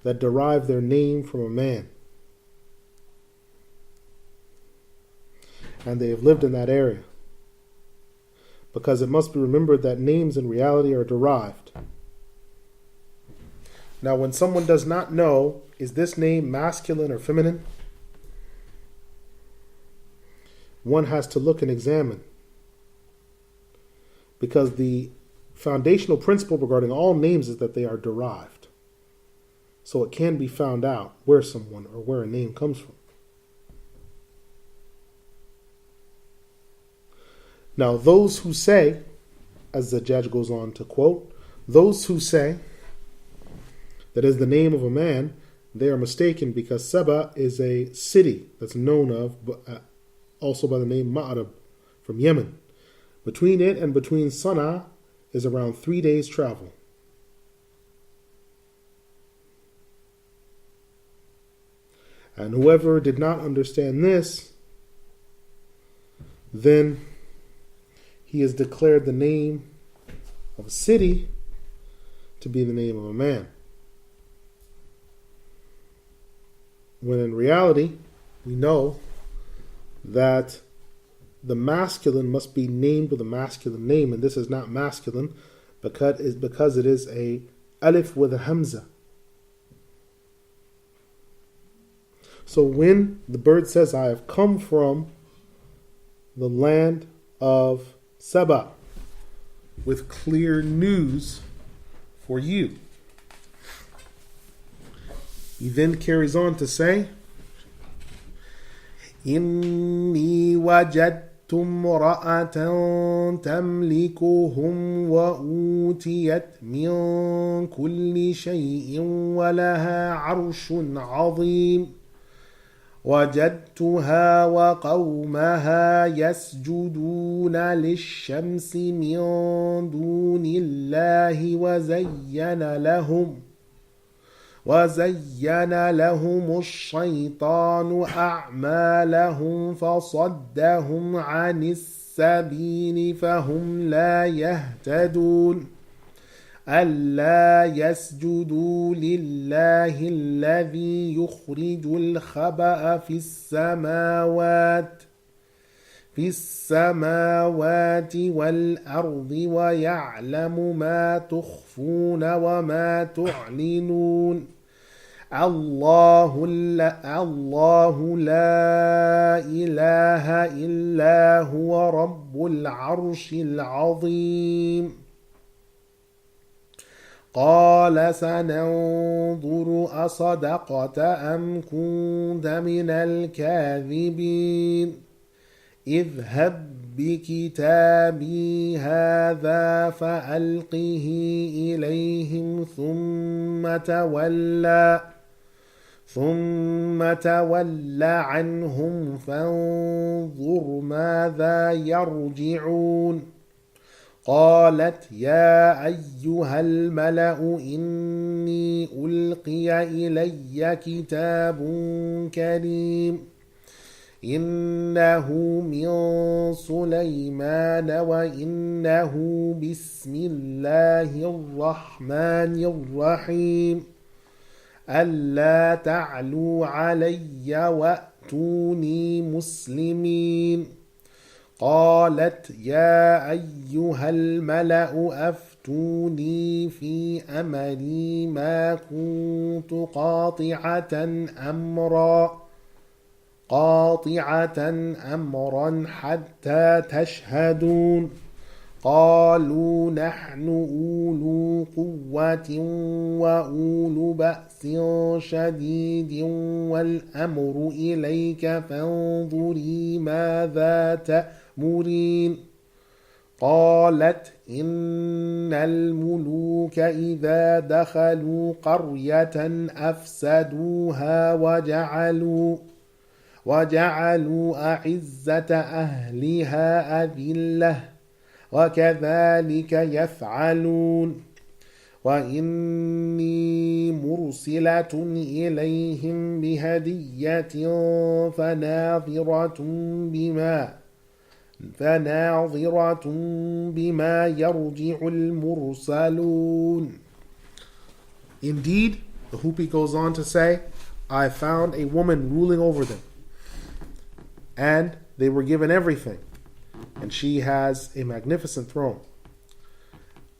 that derive their name from a man. And they have lived in that area. Because it must be remembered that names in reality are derived. Now, when someone does not know, is this name masculine or feminine? One has to look and examine. Because the foundational principle regarding all names is that they are derived. So it can be found out where someone or where a name comes from. Now, those who say, as the judge goes on to quote, those who say that is the name of a man, they are mistaken, because Saba is a city that's known of also by the name Ma'arab from Yemen. Between it and between Sana'a is around 3 days' travel. And whoever did not understand this, then he has declared the name of a city to be the name of a man. When in reality, we know that the masculine must be named with a masculine name, and this is not masculine because it is a alif with a hamza. So when the bird says, I have come from the land of Saba, with clear news for you. He then carries on to say, إِنِّي وَجَدْتُ امْرَأَةً تَمْلِكُهُمْ وَأُوتِيَتْ مِنْ كُلِّ شَيْءٍ وَلَهَا عَرْشٌ عَظِيمٌ وجدتها وقومها يسجدون للشمس من دون الله وزين لهم الشيطان أعمالهم فصدهم عن السبيل فهم لا يهتدون ألا يسجدوا لله الذي يخرج الخبأ في السماوات والأرض ويعلم ما تخفون وما تعلنون الله لا إله إلا هو رب العرش العظيم قال سننظر أصدقت أم كنت من الكاذبين اذهب بكتابي هذا فألقه إليهم ثم تول عنهم فانظر ماذا يرجعون قالت يا أيها الملأ إني ألقي إلي كتاب كريم إنه من سليمان وإنه بسم الله الرحمن الرحيم ألا تعلوا علي وأتوني مسلمين قالت يا أيها الملأ أفتوني في أمري ما كنت قاطعة أمرا حتى تشهدون قالوا نحن أولو قوة وأولو بأس شديد والأمر إليك فانظري ماذا تأمرين قالت إن الملوك إذا دخلوا قرية أفسدوها وجعلوا أعزة أهلها أذلة وكذلك يفعلون وإني مرسلة إليهم بهدية فناظرة بما يرجع المرسلون. Indeed, the Hupi goes on to say, I found a woman ruling over them, and they were given everything, and she has a magnificent throne.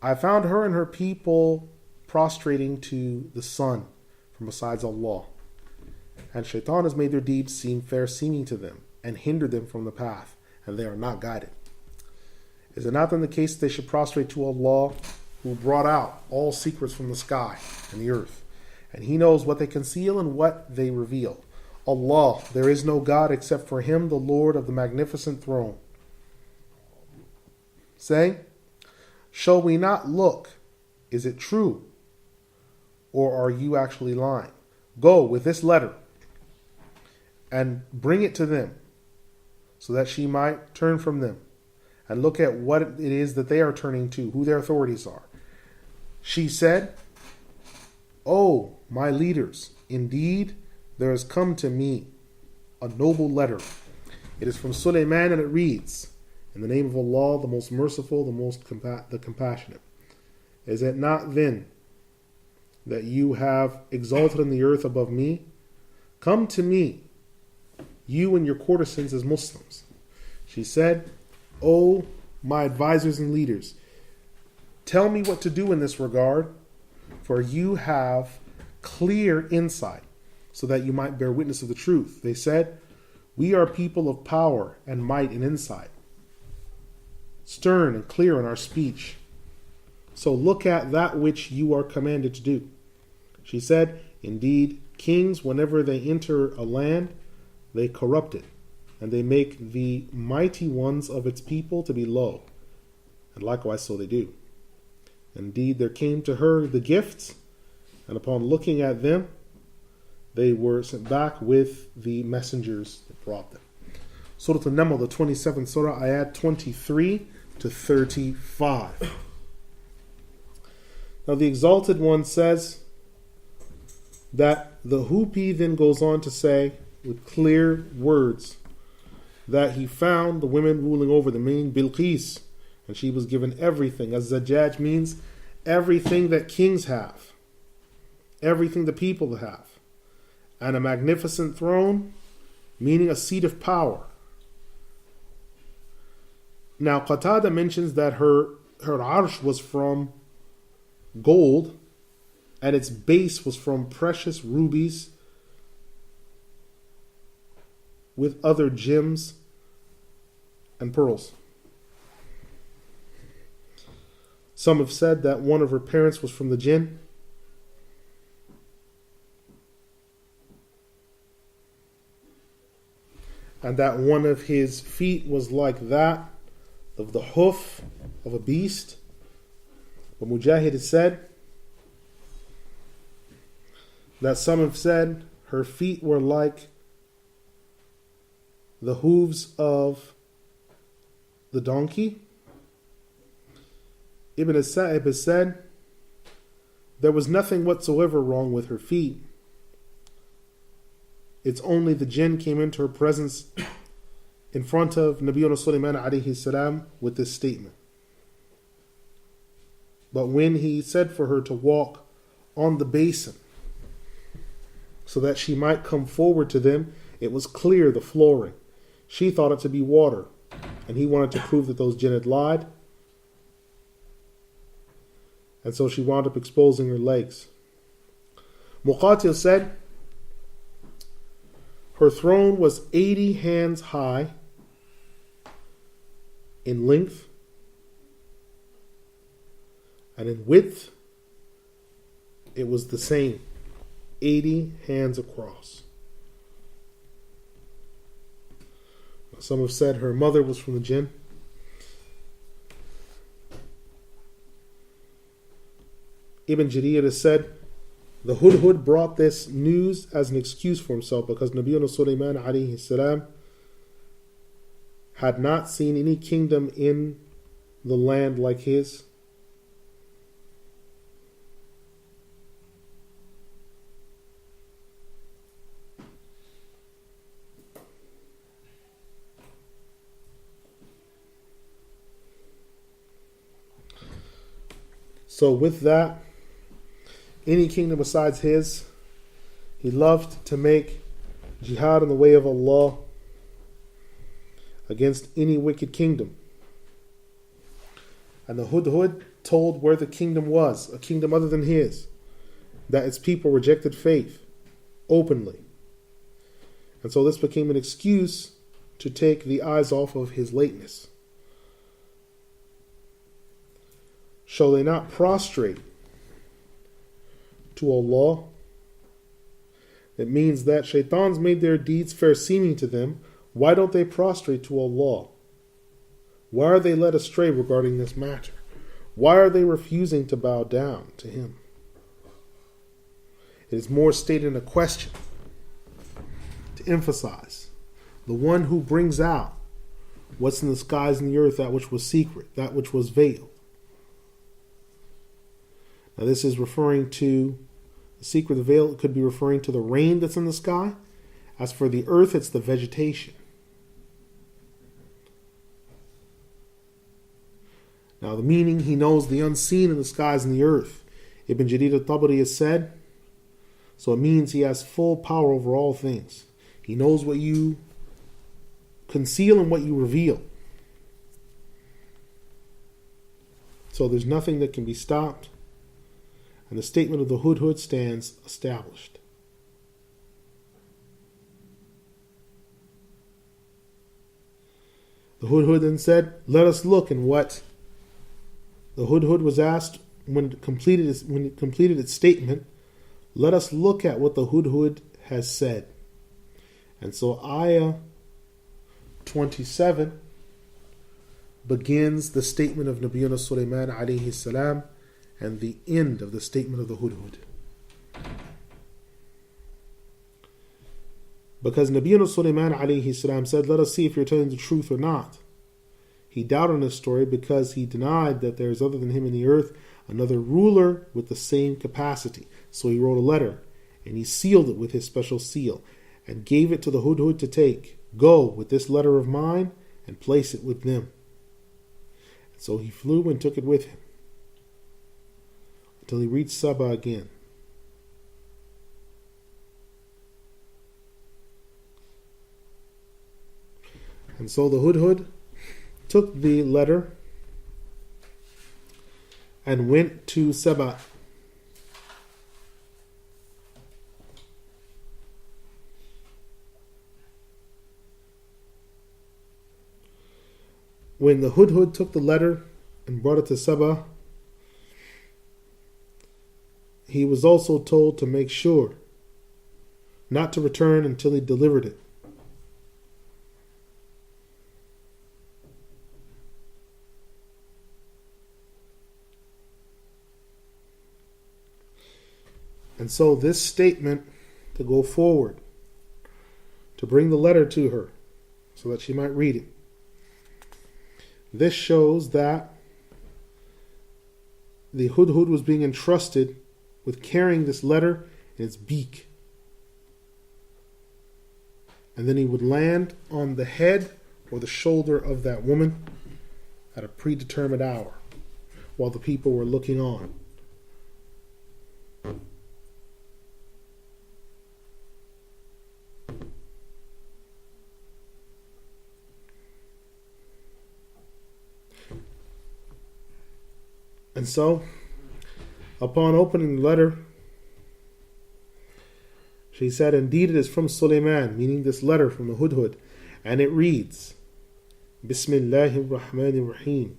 I found her and her people prostrating to the sun from besides Allah, and Shaitan has made their deeds seem fair seeming to them and hindered them from the path, and they are not guided. Is it not then the case that they should prostrate to Allah, who brought out all secrets from the sky and the earth, and He knows what they conceal and what they reveal. Allah, there is no God except for Him, the Lord of the magnificent throne. Say, shall we not look? Is it true? Or are you actually lying? Go with this letter and bring it to them, so that she might turn from them and look at what it is that they are turning to, who their authorities are. She said, O my leaders, indeed there has come to me a noble letter. It is from Sulaiman, and it reads, in the name of Allah, the most merciful, the compassionate. Is it not then that you have exalted in the earth above me? Come to me, you and your courtesans as Muslims. She said, O my advisors and leaders, tell me what to do in this regard, for you have clear insight, so that you might bear witness of the truth. They said, we are people of power and might and insight, stern and clear in our speech. So look at that which you are commanded to do. She said, indeed, kings, whenever they enter a land, they corrupt it, and they make the mighty ones of its people to be low. And likewise so they do. Indeed, there came to her the gifts, and upon looking at them, they were sent back with the messengers that brought them. Surah Al-Naml, the 27th surah, ayat 23 to 35. Now the Exalted One says that the Hupi then goes on to say, with clear words, that he found the women ruling over them, meaning Bilqis, and she was given everything. As Zajjaj means everything that kings have, everything the people have, and a magnificent throne, meaning a seat of power. Now Qatada mentions that her arsh was from gold, and its base was from precious rubies with other gems and pearls. Some have said that one of her parents was from the jinn, and that one of his feet was like that of the hoof of a beast. But Mujahid has said that some have said her feet were like the hooves of the donkey. Ibn Sa'ib has said, there was nothing whatsoever wrong with her feet. It's only the jinn came into her presence in front of Nabiyyuna Sulaiman alayhi salam with this statement. But when he said for her to walk on the basin so that she might come forward to them, it was clear, the flooring. She thought it to be water, and he wanted to prove that those jinn had lied. And so she wound up exposing her legs. Muqatil said, her throne was 80 hands high in length, and in width it was the same, 80 hands across. Some have said her mother was from the jinn. Ibn Jarir has said, the Hudhud brought this news as an excuse for himself because Nabiyyuna Sulaiman alayhi salam had not seen any kingdom in the land like his. So with that, any kingdom besides his, he loved to make jihad in the way of Allah against any wicked kingdom. And the Hudhud told where the kingdom was, a kingdom other than his, that its people rejected faith openly. And so this became an excuse to take the eyes off of his lateness. Shall they not prostrate to Allah? It means that shaitans made their deeds fair seeming to them. Why don't they prostrate to Allah? Why are they led astray regarding this matter? Why are they refusing to bow down to Him? It is more stated in a question to emphasize the one who brings out what's in the skies and the earth, that which was secret, that which was veiled. Now this is referring to the secret, the veil. It could be referring to the rain that's in the sky. As for the earth, it's the vegetation. Now the meaning, he knows the unseen in the skies and the earth. Ibn Jarir al-Tabari has said, so it means he has full power over all things. He knows what you conceal and what you reveal. So there's nothing that can be stopped. And the statement of the Hudhud stands established. The Hudhud then said, let us look. And what the Hudhud was asked when it completed its statement, let us look at what the Hudhud has said. And so ayah 27 begins the statement of Nabiyyuna Sulaiman alayhi salam and the end of the statement of the Hudhud. Because Nabiyyuna Sulaiman alayhi salam said, let us see if you're telling the truth or not. He doubted in this story because he denied that there is other than him in the earth another ruler with the same capacity. So he wrote a letter and he sealed it with his special seal and gave it to the Hudhud to take. Go with this letter of mine and place it with them. And so he flew and took it with him until he reached Saba again. And so the Hudhud took the letter and went to Saba. When the Hudhud took the letter and brought it to Saba, he was also told to make sure not to return until he delivered it. And so this statement to go forward, to bring the letter to her so that she might read it. This shows that the hudhud was being entrusted with carrying this letter in its beak. And then he would land on the head or the shoulder of that woman at a predetermined hour while the people were looking on. And so, upon opening the letter, she said, "Indeed it is from Sulaiman," meaning this letter from the hudhud, and it reads, Bismillahir Rahmanir Rahim.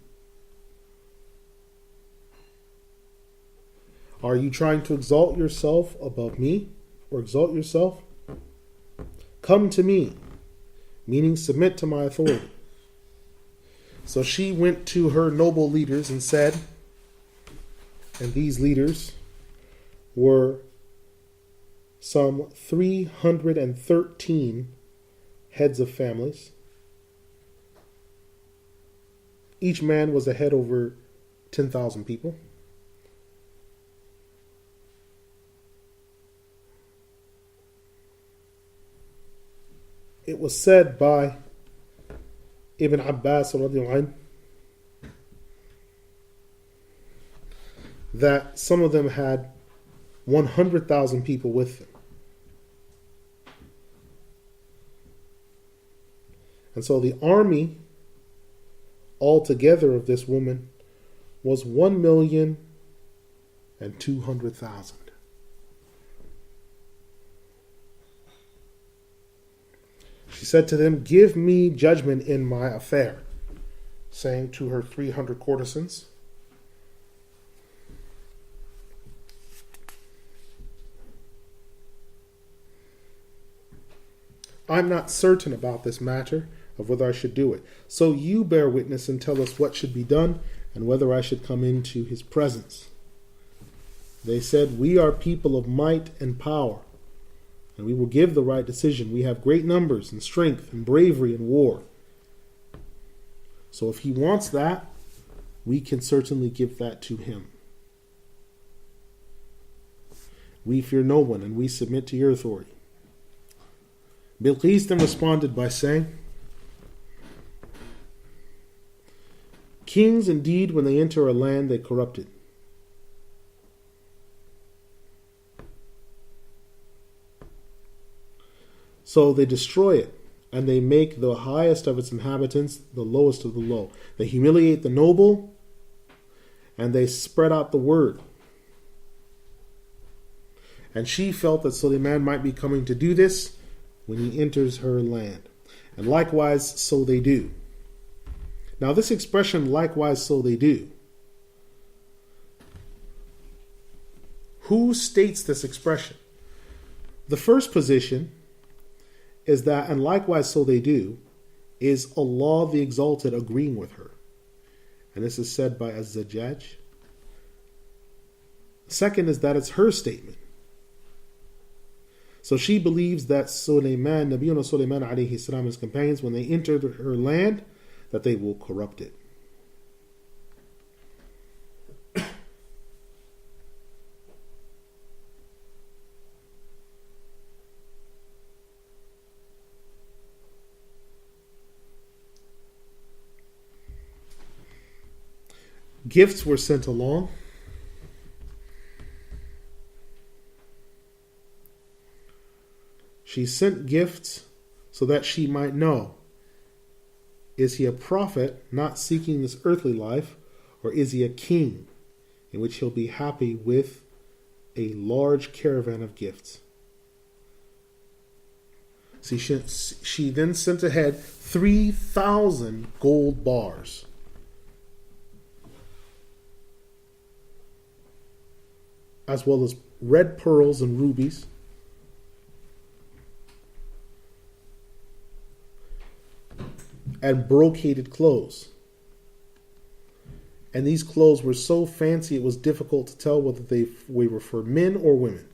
Are you trying to exalt yourself above me, or exalt yourself? Come to me, meaning submit to my authority. So she went to her noble leaders and said, and these leaders were some 313 heads of families. Each man was a head over 10,000 people. It was said by Ibn Abbas radiallahu anhu that some of them had 100,000 people with them. And so the army altogether of this woman was 1,200,000. She said to them, "Give me judgment in my affair," saying to her 300 courtesans, "I'm not certain about this matter of whether I should do it. So you bear witness and tell us what should be done and whether I should come into his presence." They said, "We are people of might and power, and we will give the right decision. We have great numbers and strength and bravery in war. So if he wants that, we can certainly give that to him. We fear no one and we submit to your authority." Bilqis then responded by saying, "Kings indeed, when they enter a land, they corrupt it. So they destroy it, and they make the highest of its inhabitants the lowest of the low. They humiliate the noble, and they spread out the word." And she felt that Suleiman might be coming to do this when he enters her land. And likewise, so they do. Now this expression, likewise, so they do. Who states this expression? The first position is that, and likewise, so they do, is Allah the Exalted agreeing with her. And this is said by Az-Zajjaj. Second is that it's her statement. So she believes that Sulaiman, Nabiyuna Sulaiman alayhi salam, and his companions, when they enter her land, that they will corrupt it. Gifts were sent along. She sent gifts so that she might know, is he a prophet not seeking this earthly life, or is he a king in which he'll be happy with a large caravan of gifts? See, she then sent ahead 3,000 gold bars. As well as red pearls and rubies. And brocaded clothes. And these clothes were so fancy it was difficult to tell whether they were for men or women.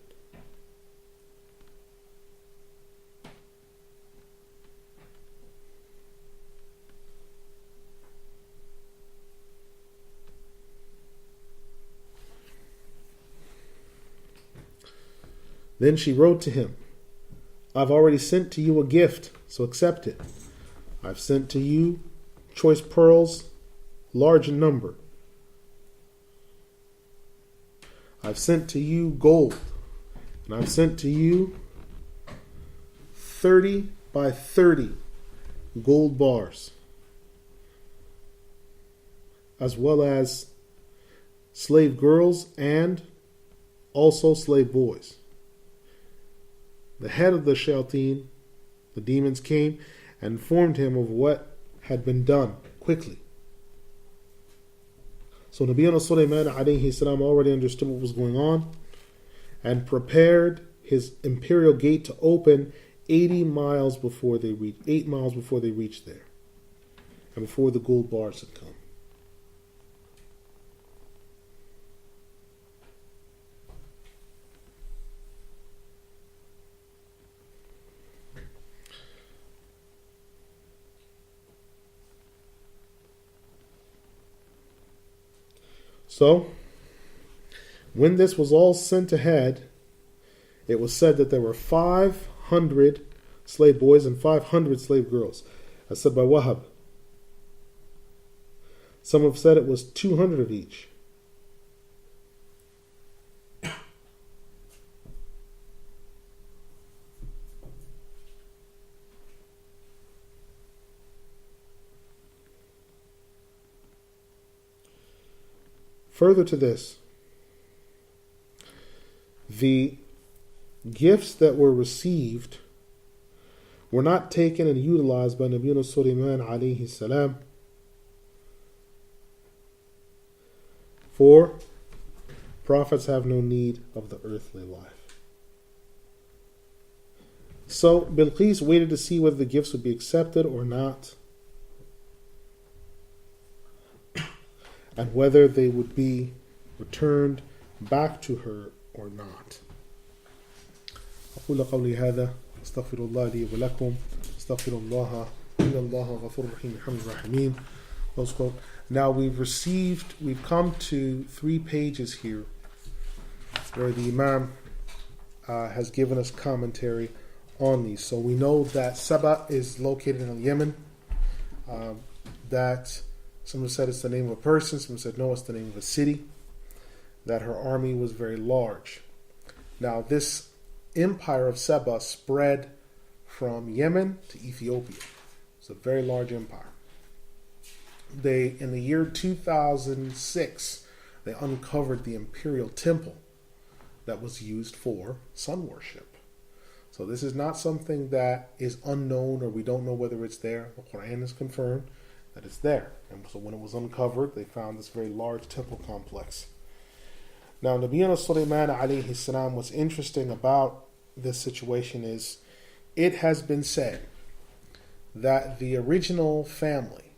Then she wrote to him, I've already sent to you a gift, so accept it. I've sent to you choice pearls, large in number. I've sent to you gold, and I've sent to you 30 by 30 gold bars, as well as slave girls and also slave boys. The head of the shayateen, the demons, came and informed him of what had been done quickly. So Nabiyyuna Sulaiman alayhi salam already understood what was going on and prepared his imperial gate to open 8 miles before they reached there, and before the gold bars had come. So, when this was all sent ahead, it was said that there were 500 slave boys and 500 slave girls, as said by Wahab. Some have said it was 200 of each. Further to this, the gifts that were received were not taken and utilized by Nabiyyuna Sulaiman alayhi salam, for prophets have no need of the earthly life. So Bilqis waited to see whether the gifts would be accepted or not, and whether they would be returned back to her or not. أقول قولي هذا أستغفر الله لي ولكم أستغفر الله إن الله غفور رحيم الحمد الرحيم. Close quote. Now we've come to 3 pages here where the Imam has given us commentary on these. So we know that Saba is located in Yemen. That someone said it's the name of a person, someone said no, it's the name of a city. That her army was very large. Now this empire of Saba spread from Yemen to Ethiopia. It's a very large empire. In the year 2006, they uncovered the imperial temple that was used for sun worship. So this is not something that is unknown or we don't know whether it's there. The Quran has confirmed that it's there. And so when it was uncovered, they found this very large temple complex. Now, Nabiyyuna Sulaiman alayhi salam, what's interesting about this situation is it has been said that the original family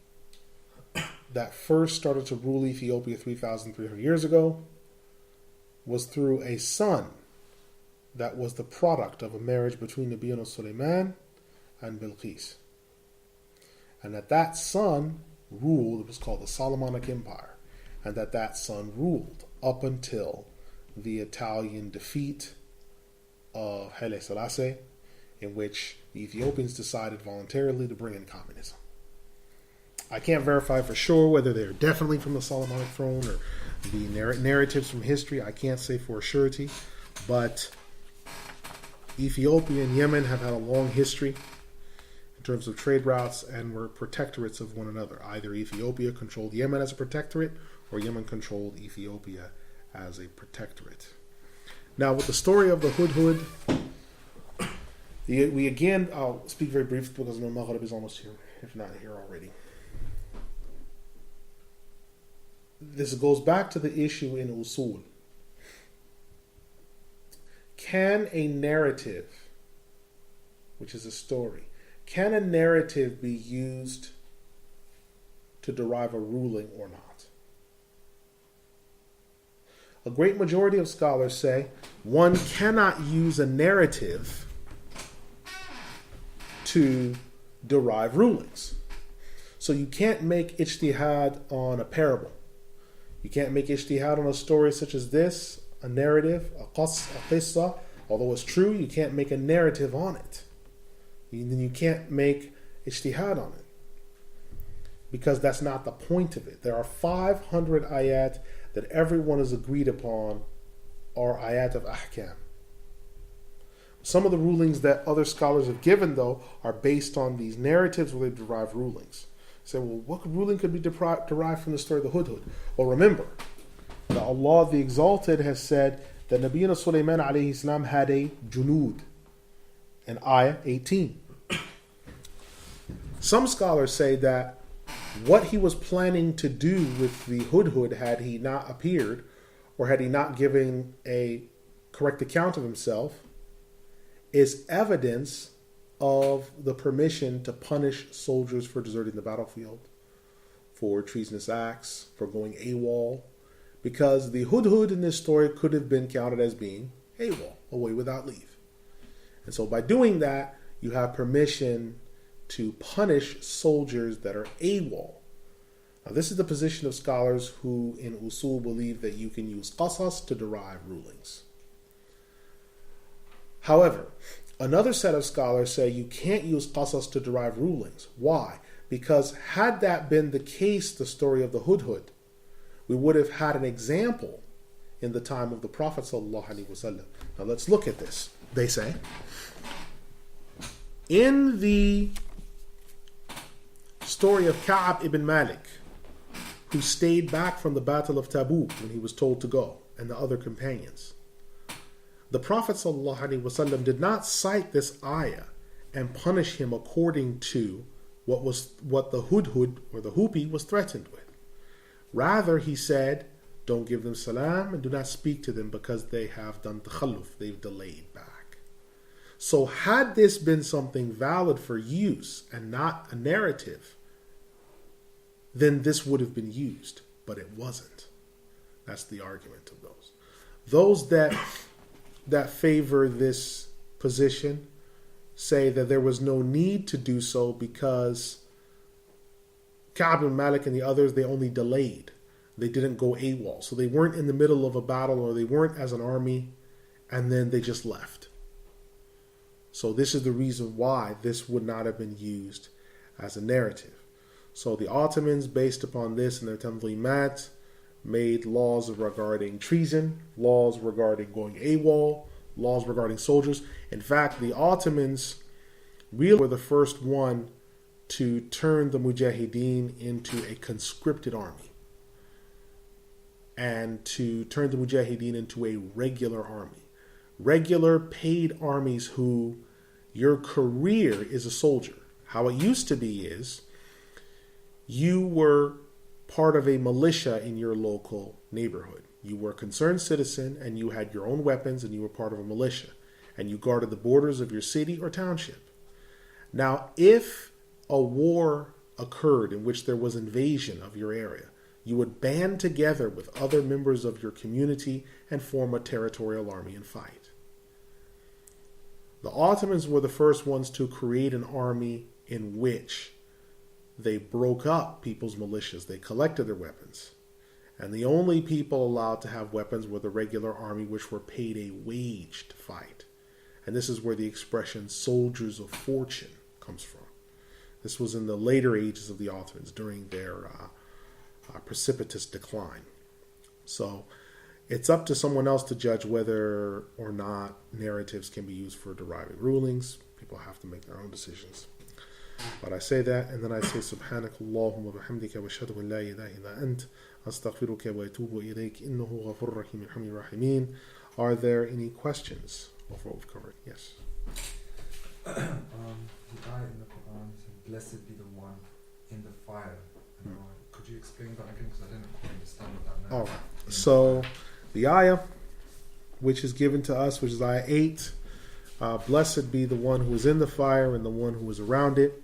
that first started to rule Ethiopia 3,300 years ago was through a son that was the product of a marriage between Nabiyyuna Sulaiman and Bilqis. And that son ruled, it was called the Solomonic Empire, and that son ruled up until the Italian defeat of Haile Selassie, in which the Ethiopians decided voluntarily to bring in communism. I can't verify for sure whether they're definitely from the Solomonic throne or the narratives from history. I can't say for a surety, but Ethiopia and Yemen have had a long history in terms of trade routes and were protectorates of one another. Either Ethiopia controlled Yemen as a protectorate or Yemen controlled Ethiopia as a protectorate. Now, with the story of the Hudhud, we again, I'll speak very briefly because Maghrib is almost here, if not here already. This goes back to the issue in Usul. Can a narrative, which is a story, can a narrative be used to derive a ruling or not? A great majority of scholars say one cannot use a narrative to derive rulings. So you can't make ijtihad on a parable. You can't make ijtihad on a story such as this, a narrative, a qissa, a Although it's true, you can't make a narrative on it. You can't make ijtihad on it. Because that's not the point of it. There are 500 ayat that everyone has agreed upon are ayat of ahkam. Some of the rulings that other scholars have given, though, are based on these narratives where they derive rulings. Say, well, what ruling could be derived from the story of the Hudhud? Well, remember that Allah the Exalted has said that Nabiyyuna Sulaiman alayhi salam had a junud in ayah 18. Some scholars say that what he was planning to do with the Hudhud had he not appeared or had he not given a correct account of himself is evidence of the permission to punish soldiers for deserting the battlefield, for treasonous acts, for going AWOL, because the Hudhud in this story could have been counted as being AWOL, away without leave. And so by doing that, you have permission to punish soldiers that are AWOL. Now this is the position of scholars who in usul believe that you can use qasas to derive rulings. However, another set of scholars say you can't use qasas to derive rulings. Why? Because had that been the case, the story of the Hudhud, we would have had an example in the time of the Prophet ﷺ. Now let's look at this. They say, in the story of Ka'ab ibn Malik, who stayed back from the Battle of Tabuk when he was told to go, and the other companions, the Prophet ﷺ did not cite this ayah and punish him according to what the Hudhud or the Hupi was threatened with. Rather, he said, don't give them salam and do not speak to them because they have done takhalluf, they've delayed back. So had this been something valid for use and not a narrative, then this would have been used, but it wasn't. That's the argument of those. Those that favor this position say that there was no need to do so because Ka'b and Malik and the others, they only delayed. They didn't go AWOL. So they weren't in the middle of a battle or they weren't as an army and then they just left. So this is the reason why this would not have been used as a narrative. So the Ottomans, based upon this in their Tanzimat, made laws regarding treason, laws regarding going AWOL, laws regarding soldiers. In fact, the Ottomans really were the first one to turn the Mujahideen into a conscripted army and to turn the Mujahideen into a regular army. Regular paid armies who your career is a soldier. How it used to be is you were part of a militia in your local neighborhood. You were a concerned citizen and you had your own weapons and you were part of a militia and you guarded the borders of your city or township. Now, if a war occurred in which there was invasion of your area, you would band together with other members of your community and form a territorial army and fight. The Ottomans were the first ones to create an army in which they broke up people's militias. They collected their weapons. And the only people allowed to have weapons were the regular army, which were paid a wage to fight. And this is where the expression soldiers of fortune comes from. This was in the later ages of the Ottomans during their precipitous decline. So it's up to someone else to judge whether or not narratives can be used for deriving rulings. People have to make their own decisions. But I say that, and then I say Subhanak Allahumma bihamdika wa ashhadu an la ilaha illa ant astaghfiruka wa atubu ilayk innahu ghafurur rahim yarhamur rahimin. Are there any questions of what we've covered? Yes. The ayah in the Quran said, "Blessed be the one in the fire." Could you explain that again? Because I didn't quite understand what that meant. All right. So the ayah, which is given to us, which is ayah 8. Blessed be the one who is in the fire and the one who is around it.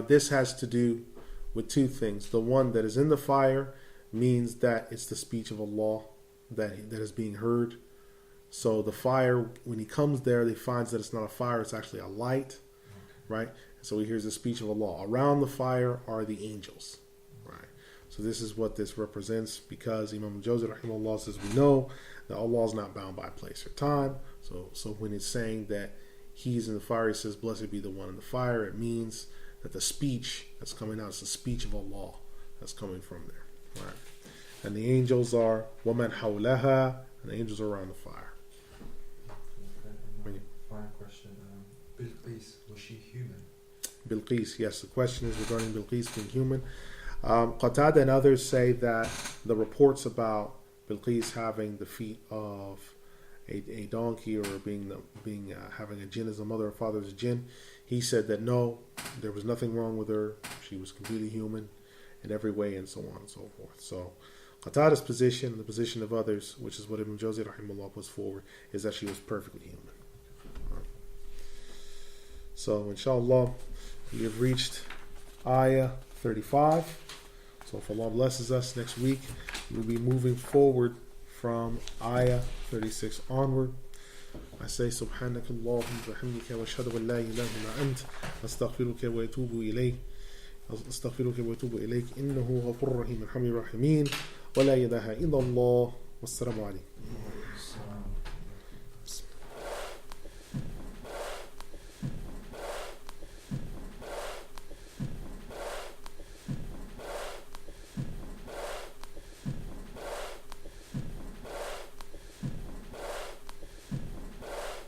This has to do with two things. The one that is in the fire means that it's the speech of Allah that is being heard. So the fire, when he comes there, he finds that it's not a fire, it's actually a light, right? So he hears the speech of Allah. Around the fire are the angels, right? So this is what this represents, because Imam Al-Jawzi rahimahullah says we know that Allah is not bound by place or time. So when it's saying that He's in the fire, He says, "Blessed be the one in the fire," it means that the speech that's coming out is the speech of Allah that's coming from there. Right? And the angels are وَمَنْ حَوْلَهَا, and the angels are around the fire. Okay, final question. Bilqis, was she human? Bilqis, yes, the question is regarding Bilqis being human. Qatada and others say that the reports about Bilqis having the feet of a donkey, or having a jinn as a mother or father as a jinn, he said that no, there was nothing wrong with her. She was completely human in every way, and so on and so forth. So Qatada's position, the position of others, which is what Ibn Jawzi rahimahullah puts forward, is that she was perfectly human. Right. So inshallah, we have reached ayah 35. So if Allah blesses us, next week we'll be moving forward from ayah 36 onward. I say subhanaka Allahumma wa bihamdika wa ashhadu an la ilaha illa ant astaghfiruka wa atubu ilayk innahu ghafurur rahim arhamir rahimin wa la ilaha illa Allah. Wassalamu alaykum.